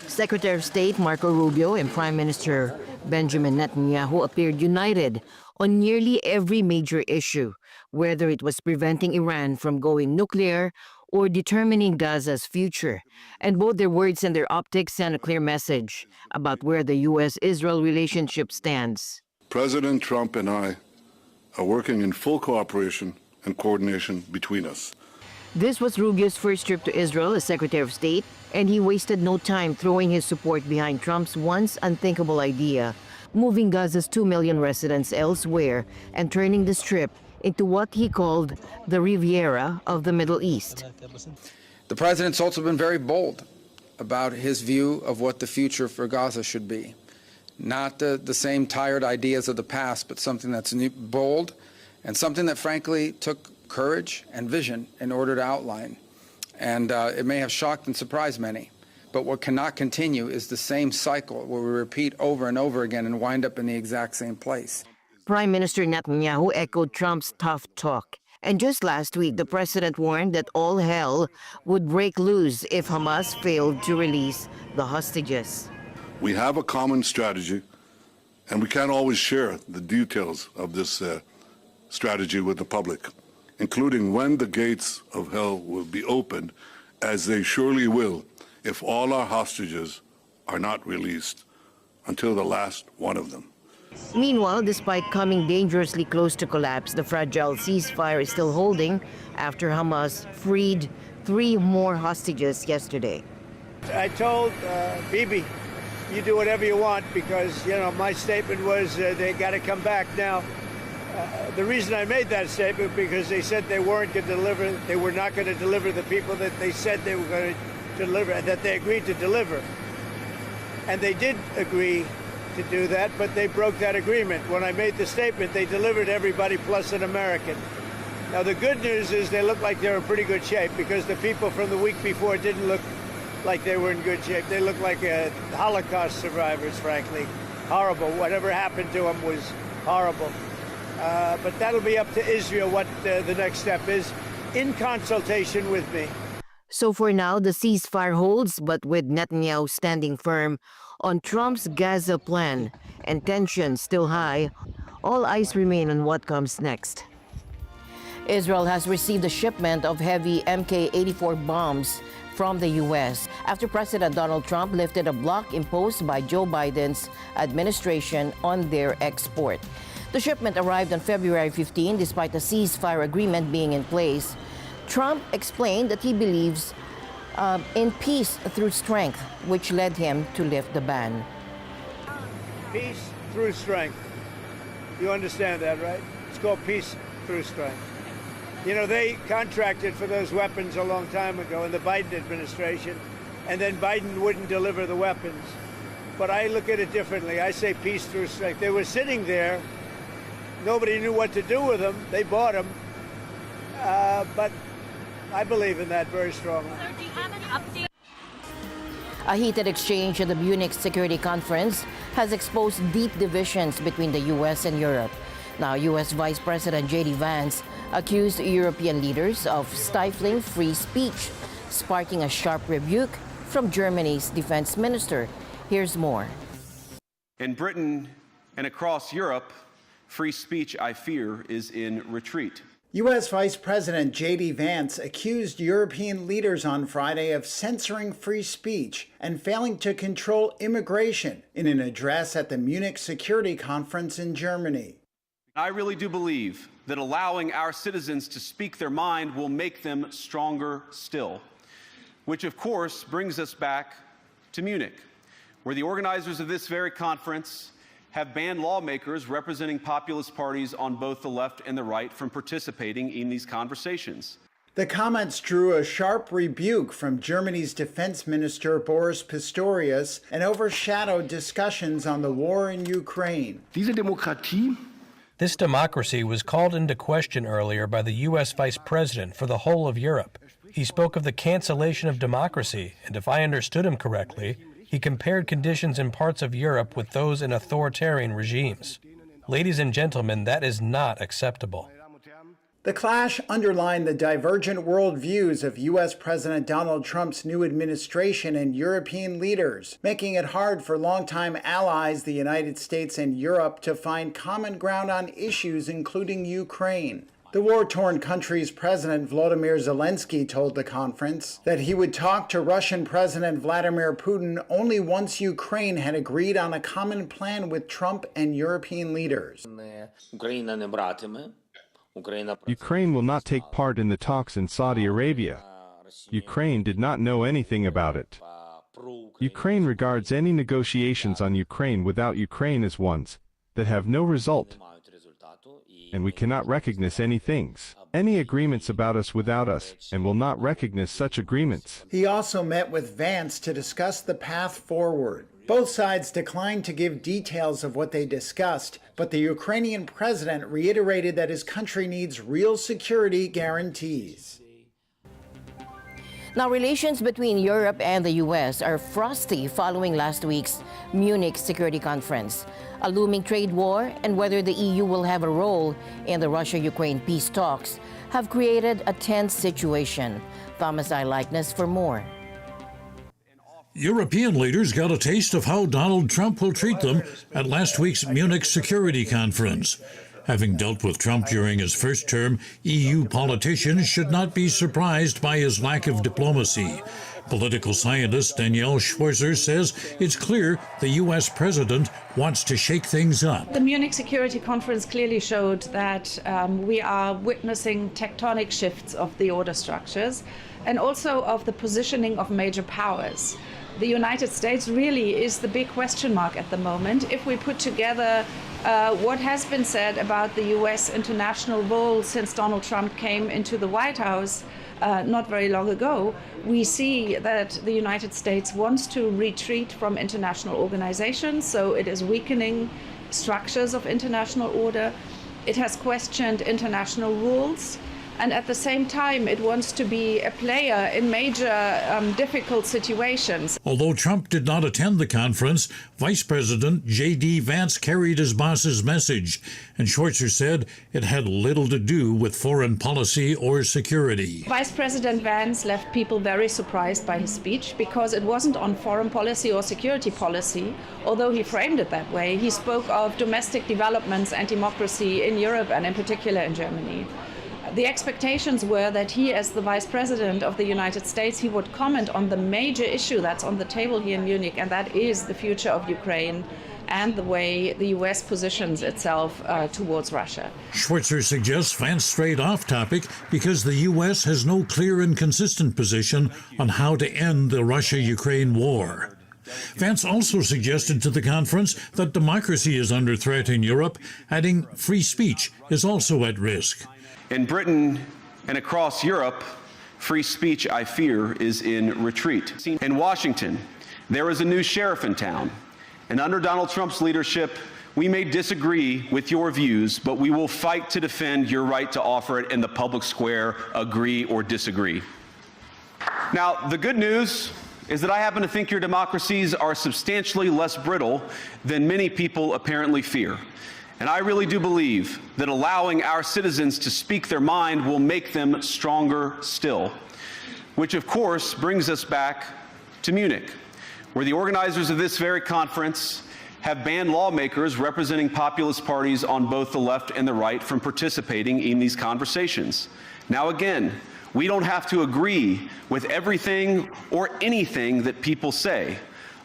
Secretary of State Marco Rubio and Prime Minister Benjamin Netanyahu appeared united on nearly every major issue, whether it was preventing Iran from going nuclear or determining Gaza's future. And both their words and their optics send a clear message about where the U.S.-Israel relationship stands. President Trump and I are working in full cooperation and coordination between us. This was Rubio's first trip to Israel as Secretary of State, and he wasted no time throwing his support behind Trump's once unthinkable idea, moving Gaza's 2 million residents elsewhere and turning the Strip into what he called the Riviera of the Middle East. The president's also been very bold about his view of what the future for Gaza should be. Not the same tired ideas of the past, but something that's new, bold, and something that frankly took courage and vision in order to outline. And it may have shocked and surprised many, but what cannot continue is the same cycle where we repeat over and over again and wind up in the exact same place. Prime Minister Netanyahu echoed Trump's tough talk. And just last week, the president warned that all hell would break loose if Hamas failed to release the hostages. We have a common strategy, and we can't always share the details of this strategy with the public, including when the gates of hell will be opened, as they surely will if all our hostages are not released until the last one of them. Meanwhile, despite coming dangerously close to collapse, the fragile ceasefire is still holding after Hamas freed 3 more hostages yesterday. I told Bibi, you do whatever you want because, my statement was they got to come back. Now, the reason I made that statement because they said they weren't going to deliver, they were not going to deliver the people that they said they were going to deliver, that they agreed to deliver. And they did agree to do that, but they broke that agreement. When I made the statement, they delivered everybody plus an American. Now, the good news is they look like they're in pretty good shape because the people from the week before didn't look like they were in good shape. They looked like Holocaust survivors, frankly. Horrible. Whatever happened to them was horrible. But that'll be up to Israel what the next step is, in consultation with me. So for now, the ceasefire holds, but with Netanyahu standing firm on Trump's Gaza plan and tensions still high, all eyes remain on what comes next. Israel has received a shipment of heavy Mk-84 bombs from the U.S. after President Donald Trump lifted a block imposed by Joe Biden's administration on their export. The shipment arrived on February 15 despite the ceasefire agreement being in place. Trump explained that he believes in peace through strength, which led him to lift the ban. Peace through strength. You understand that, right? It's called peace through strength. They contracted for those weapons a long time ago in the Biden administration, and then Biden wouldn't deliver the weapons. But I look at it differently. I say peace through strength. They were sitting there. Nobody knew what to do with them. They bought them. But I believe in that very strongly. Sir, do you have an update? A heated exchange at the Munich Security Conference has exposed deep divisions between the U.S. and Europe. Now, U.S. Vice President J.D. Vance accused European leaders of stifling free speech, sparking a sharp rebuke from Germany's defense minister. Here's more. In Britain and across Europe, free speech, I fear, is in retreat. U.S. Vice President J.D. Vance accused European leaders on Friday of censoring free speech and failing to control immigration in an address at the Munich Security Conference in Germany. I really do believe that allowing our citizens to speak their mind will make them stronger still, which of course brings us back to Munich, where the organizers of this very conference have banned lawmakers representing populist parties on both the left and the right from participating in these conversations. The comments drew a sharp rebuke from Germany's defense minister Boris Pistorius and overshadowed discussions on the war in Ukraine. This democracy was called into question earlier by the U.S. Vice President for the whole of Europe. He spoke of the cancellation of democracy, and if I understood him correctly, he compared conditions in parts of Europe with those in authoritarian regimes. Ladies and gentlemen, that is not acceptable. The clash underlined the divergent worldviews of U.S. President Donald Trump's new administration and European leaders, making it hard for longtime allies, the United States and Europe, to find common ground on issues including Ukraine. The war-torn country's President Volodymyr Zelensky told the conference that he would talk to Russian President Vladimir Putin only once Ukraine had agreed on a common plan with Trump and European leaders. Ukraine will not take part in the talks in Saudi Arabia. Ukraine did not know anything about it. Ukraine regards any negotiations on Ukraine without Ukraine as ones that have no result. And we cannot recognize any agreements about us without us, and will not recognize such agreements. He also met with Vance to discuss the path forward. Both sides declined to give details of what they discussed, but the Ukrainian president reiterated that his country needs real security guarantees. Now, relations between Europe and the U.S. are frosty following last week's Munich Security Conference. A looming trade war and whether the EU will have a role in the Russia-Ukraine peace talks have created a tense situation. Thomas I. Likeness for more. European leaders got a taste of how Donald Trump will treat them at last week's Munich Security Conference. Having dealt with Trump during his first term, EU politicians should not be surprised by his lack of diplomacy. Political scientist Danielle Schwarzer says it's clear the U.S. president wants to shake things up. The Munich Security Conference clearly showed that we are witnessing tectonic shifts of the order structures and also of the positioning of major powers. The United States really is the big question mark at the moment. If we put together what has been said about the U.S. international role since Donald Trump came into the White House not very long ago, we see that the United States wants to retreat from international organizations, so it is weakening structures of international order. It has questioned international rules, and at the same time it wants to be a player in major difficult situations. Although Trump did not attend the conference, Vice President J.D. Vance carried his boss's message, and Schwarzer said it had little to do with foreign policy or security. Vice President Vance left people very surprised by his speech because it wasn't on foreign policy or security policy, although he framed it that way. He spoke of domestic developments and democracy in Europe and in particular in Germany. The expectations were that he, as the Vice President of the United States, he would comment on the major issue that's on the table here in Munich, and that is the future of Ukraine and the way the U.S. positions itself towards Russia. Schwarzer suggests Vance strayed off topic because the U.S. has no clear and consistent position on how to end the Russia-Ukraine war. Vance also suggested to the conference that democracy is under threat in Europe, adding free speech is also at risk. In Britain and across Europe, free speech, I fear, is in retreat. In Washington, there is a new sheriff in town, and under Donald Trump's leadership, we may disagree with your views, but we will fight to defend your right to offer it in the public square, agree or disagree. Now, the good news is that I happen to think your democracies are substantially less brittle than many people apparently fear. And I really do believe that allowing our citizens to speak their mind will make them stronger still, which of course brings us back to Munich, where the organizers of this very conference have banned lawmakers representing populist parties on both the left and the right from participating in these conversations. Now again, we don't have to agree with everything or anything that people say.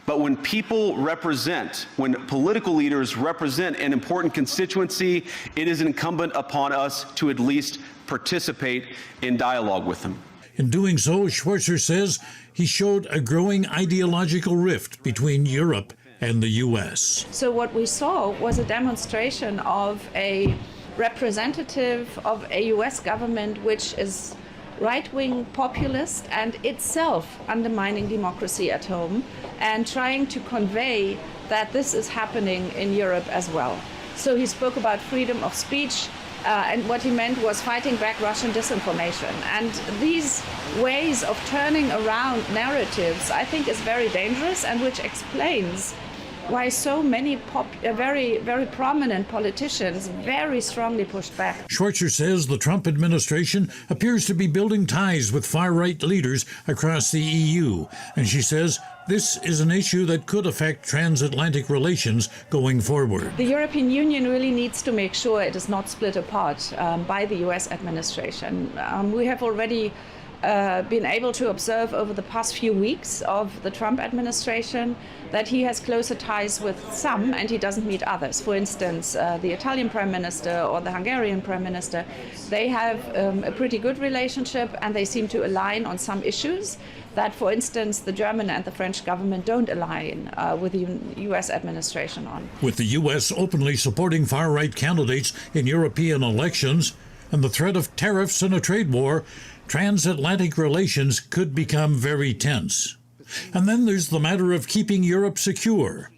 But when people represent, when political leaders represent an important constituency, it is incumbent upon us to at least participate in dialogue with them. In doing so, Schwarzer says he showed a growing ideological rift between Europe and the U.S. So what we saw was a demonstration of a representative of a U.S. government which is right-wing populist and itself undermining democracy at home and trying to convey that this is happening in Europe as well. So he spoke about freedom of speech and what he meant was fighting back Russian disinformation. And these ways of turning around narratives I think is very dangerous and which explains why so many very prominent politicians very strongly pushed back. Schwarzer says the Trump administration appears to be building ties with far-right leaders across the EU, and she says this is an issue that could affect transatlantic relations going forward. The European Union really needs to make sure it is not split apart by the US administration. We have already been able to observe over the past few weeks of the Trump administration that he has closer ties with some and he doesn't meet others. For instance, the Italian Prime Minister or the Hungarian Prime Minister, they have a pretty good relationship and they seem to align on some issues that, for instance, the German and the French government don't align with the US administration on. With the US openly supporting far-right candidates in European elections and the threat of tariffs and a trade war, transatlantic relations could become very tense. And then there's the matter of keeping Europe secure.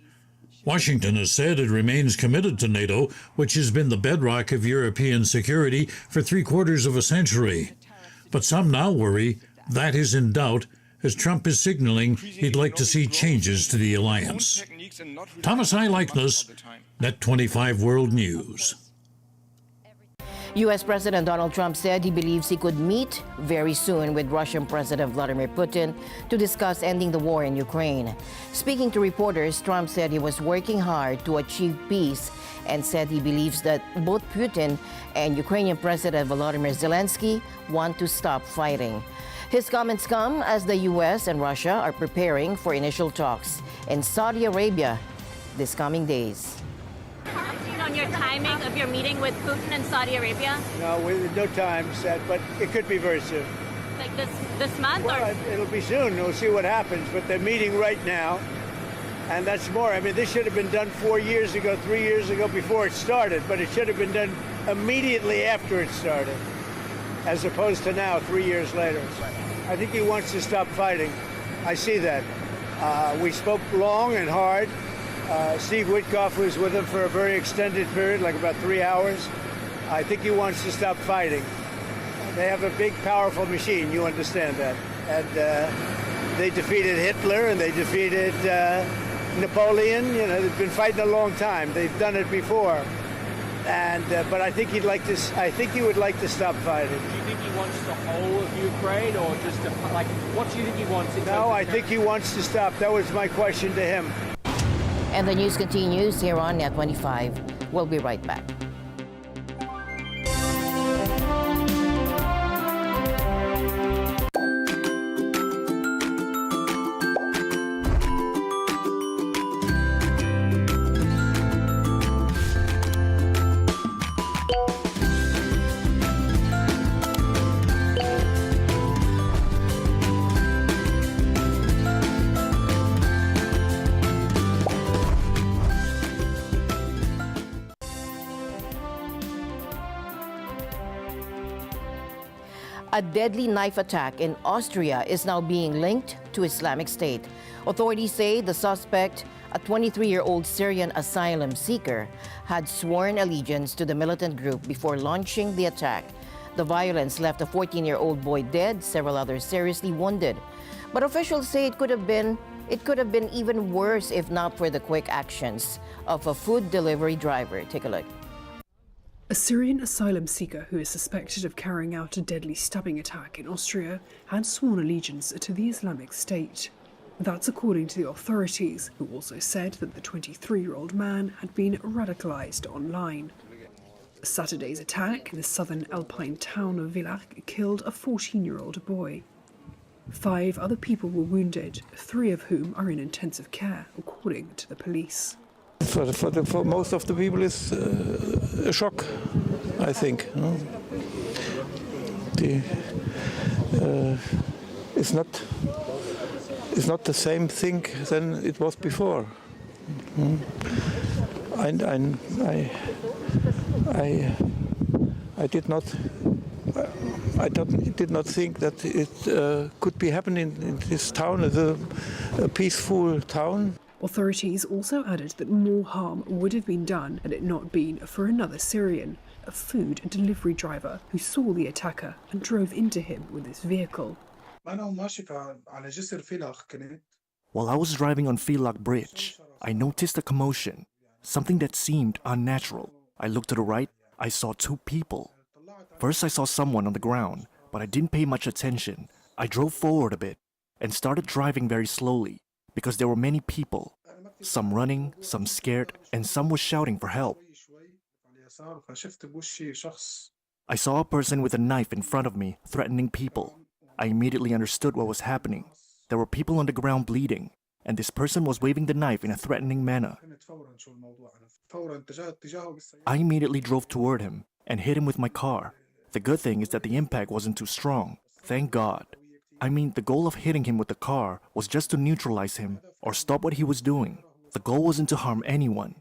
Washington has said it remains committed to NATO, which has been the bedrock of European security for 3/4 of a century. But some now worry that is in doubt, as Trump is signaling he'd like to see changes to the alliance. Thomas I. Likeness, Net 25 World News. U.S. President Donald Trump said he believes he could meet very soon with Russian President Vladimir Putin to discuss ending the war in Ukraine. Speaking to reporters, Trump said he was working hard to achieve peace and said he believes that both Putin and Ukrainian President Volodymyr Zelensky want to stop fighting. His comments come as the U.S. and Russia are preparing for initial talks in Saudi Arabia this coming days. On your timing of your meeting with Putin in Saudi Arabia? No, with no time set, but it could be very soon. Like this month? Well, or? It'll be soon. We'll see what happens. But they're meeting right now, and that's more. I mean, this should have been done 4 years ago, 3 years ago, before it started. But it should have been done immediately after it started, as opposed to now, 3 years later. I think he wants to stop fighting. I see that. We spoke long and hard. Steve Witkoff was with him for a very extended period, like about 3 hours. I think he wants to stop fighting. They have a big, powerful machine, you understand that. And they defeated Hitler and they defeated Napoleon. You know, they've been fighting a long time. They've done it before. And but I think he'd like to. I think he would like to stop fighting. Do you think he wants the whole of Ukraine, or just like what do you think he wants? No, I think he wants to stop. That was my question to him. And the news continues here on Net 25. We'll be right back. A deadly knife attack in Austria is now being linked to Islamic State. Authorities say the suspect, a 23-year-old Syrian asylum seeker, had sworn allegiance to the militant group before launching the attack. The violence left a 14-year-old boy dead, several others seriously wounded. But officials say it could have been even worse if not for the quick actions of a food delivery driver. Take a look. A Syrian asylum seeker who is suspected of carrying out a deadly stabbing attack in Austria had sworn allegiance to the Islamic State. That's according to the authorities, who also said that the 23-year-old man had been radicalized online. Saturday's attack in the southern alpine town of Villach killed a 14-year-old boy. 5 other people were wounded, 3 of whom are in intensive care, according to the police. For most of the people, it's a shock, I think. It's not the same thing than it was before. I did not think that it could be happening in this town, a peaceful town. Authorities also added that more harm would have been done had it not been for another Syrian, a food delivery driver who saw the attacker and drove into him with his vehicle. While I was driving on Villach Bridge, I noticed a commotion, something that seemed unnatural. I looked to the right, I saw 2 people. First I saw someone on the ground, but I didn't pay much attention. I drove forward a bit and started driving very slowly because there were many people, some running, some scared, and some was shouting for help. I saw a person with a knife in front of me threatening people. I immediately understood what was happening. There were people on the ground bleeding, and this person was waving the knife in a threatening manner. I immediately drove toward him and hit him with my car. The good thing is that the impact wasn't too strong, thank God. I mean, the goal of hitting him with the car was just to neutralize him or stop what he was doing. The goal wasn't to harm anyone.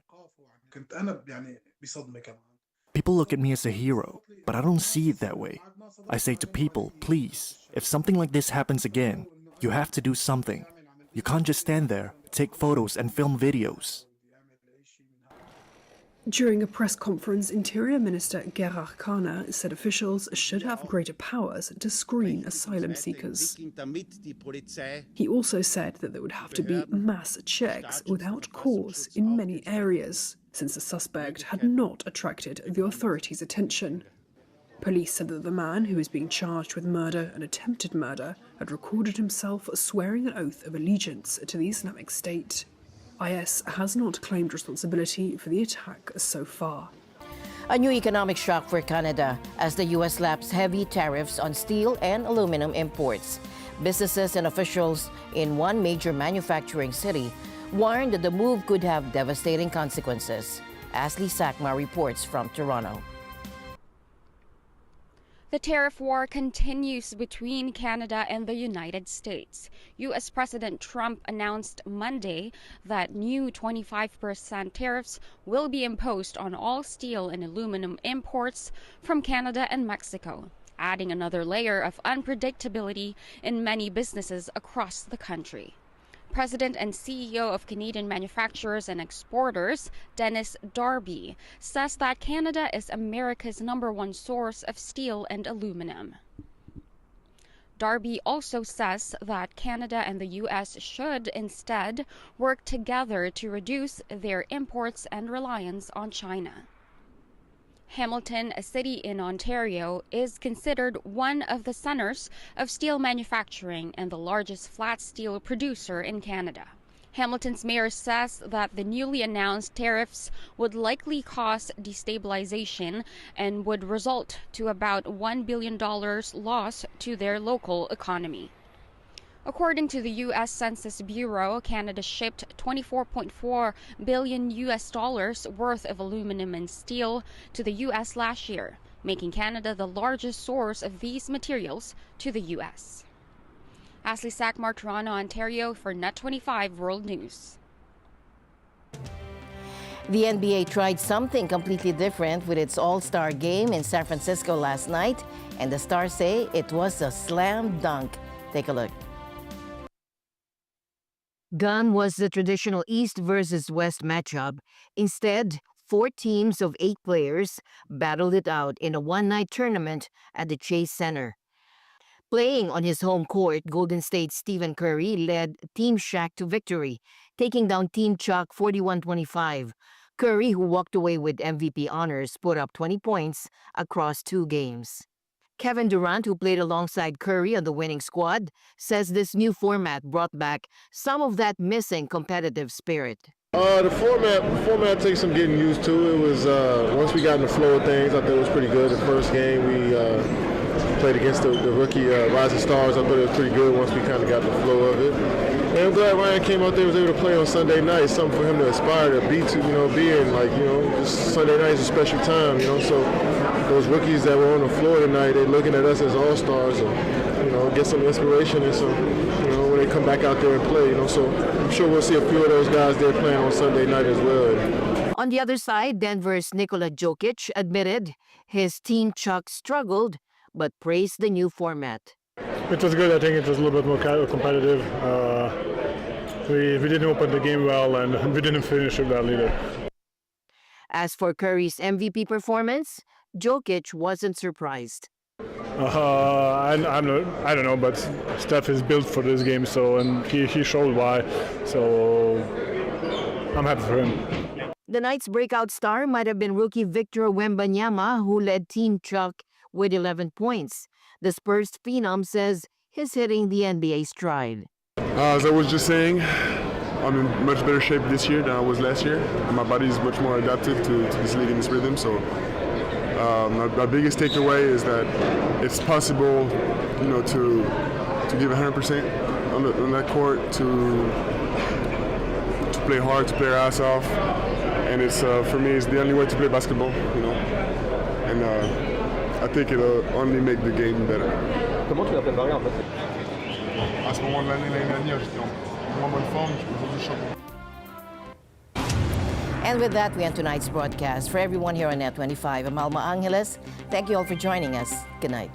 People look at me as a hero, but I don't see it that way. I say to people, please, if something like this happens again, you have to do something. You can't just stand there, take photos and film videos. During a press conference, Interior Minister Gerhard Kahner said officials should have greater powers to screen asylum seekers. He also said that there would have to be mass checks without cause in many areas, since the suspect had not attracted the authorities' attention. Police said that the man, who is being charged with murder and attempted murder, had recorded himself swearing an oath of allegiance to the Islamic State. IS has not claimed responsibility for the attack so far. A new economic shock for Canada as the U.S. slaps heavy tariffs on steel and aluminum imports. Businesses and officials in one major manufacturing city warned that the move could have devastating consequences. Ashley Sakma reports from Toronto. The tariff war continues between Canada and the United States. U.S. President Trump announced Monday that new 25% tariffs will be imposed on all steel and aluminum imports from Canada and Mexico, adding another layer of unpredictability in many businesses across the country. President and CEO of Canadian Manufacturers and Exporters, Dennis Darby, says that Canada is America's #1 source of steel and aluminum. Darby also says that Canada and the U.S. should instead work together to reduce their imports and reliance on China. Hamilton, a city in Ontario, is considered one of the centers of steel manufacturing and the largest flat steel producer in Canada. Hamilton's mayor says that the newly announced tariffs would likely cause destabilization and would result to about $1 billion loss to their local economy. According to the U.S. Census Bureau, Canada shipped $24.4 billion worth of aluminum and steel to the U.S. last year, making Canada the largest source of these materials to the U.S. Ashley Sakmar, Toronto, Ontario for Net25 World News. The NBA tried something completely different with its All-Star game in San Francisco last night, and the Stars say it was a slam dunk. Take a look. Gone was the traditional East versus West matchup. Instead, 4 teams of 8 players battled it out in a one-night tournament at the Chase Center. Playing on his home court, Golden State's Stephen Curry led Team Shaq to victory, taking down Team Chuck 41-25. Curry, who walked away with MVP honors, put up 20 points across 2 games. Kevin Durant, who played alongside Curry on the winning squad, says this new format brought back some of that missing competitive spirit. The format takes some getting used to. It was once we got in the flow of things, I thought it was pretty good. The first game we played against the rookie Rising Stars. I thought it was pretty good once we kind of got in the flow of it. And I'm glad Ryan came out there, was able to play on Sunday night. Something for him to aspire to be to, be in. Just Sunday night is a special time, So those rookies that were on the floor tonight, they're looking at us as all-stars and, get some inspiration and some, when they come back out there and play, So I'm sure we'll see a few of those guys there playing on Sunday night as well. On the other side, Denver's Nikola Jokic admitted his team Chuck struggled, but praised the new format. It was good. I think it was a little bit more competitive. We didn't open the game well, and we didn't finish it well either. As for Curry's MVP performance, Jokic wasn't surprised. I don't know, but Steph is built for this game, and he showed why. So I'm happy for him. The night's breakout star might have been rookie Victor Wembanyama, who led Team Chuck with 11 points. The Spurs phenom says he's hitting the NBA stride. As I was just saying, I'm in much better shape this year than I was last year. My body is much more adapted to this league and this rhythm. So my biggest takeaway is that it's possible, to give 100% on that court, to play hard, to play our ass off, and it's for me, it's the only way to play basketball, And I think it'll only make the game better. Comment tu l'as préparé en fait? À ce moment de l'année dernière, j'étais en moins bonne forme, je me faisais le champion. And with that, we end tonight's broadcast. For everyone here on Net25, I'm Alma Angeles. Thank you all for joining us. Good night.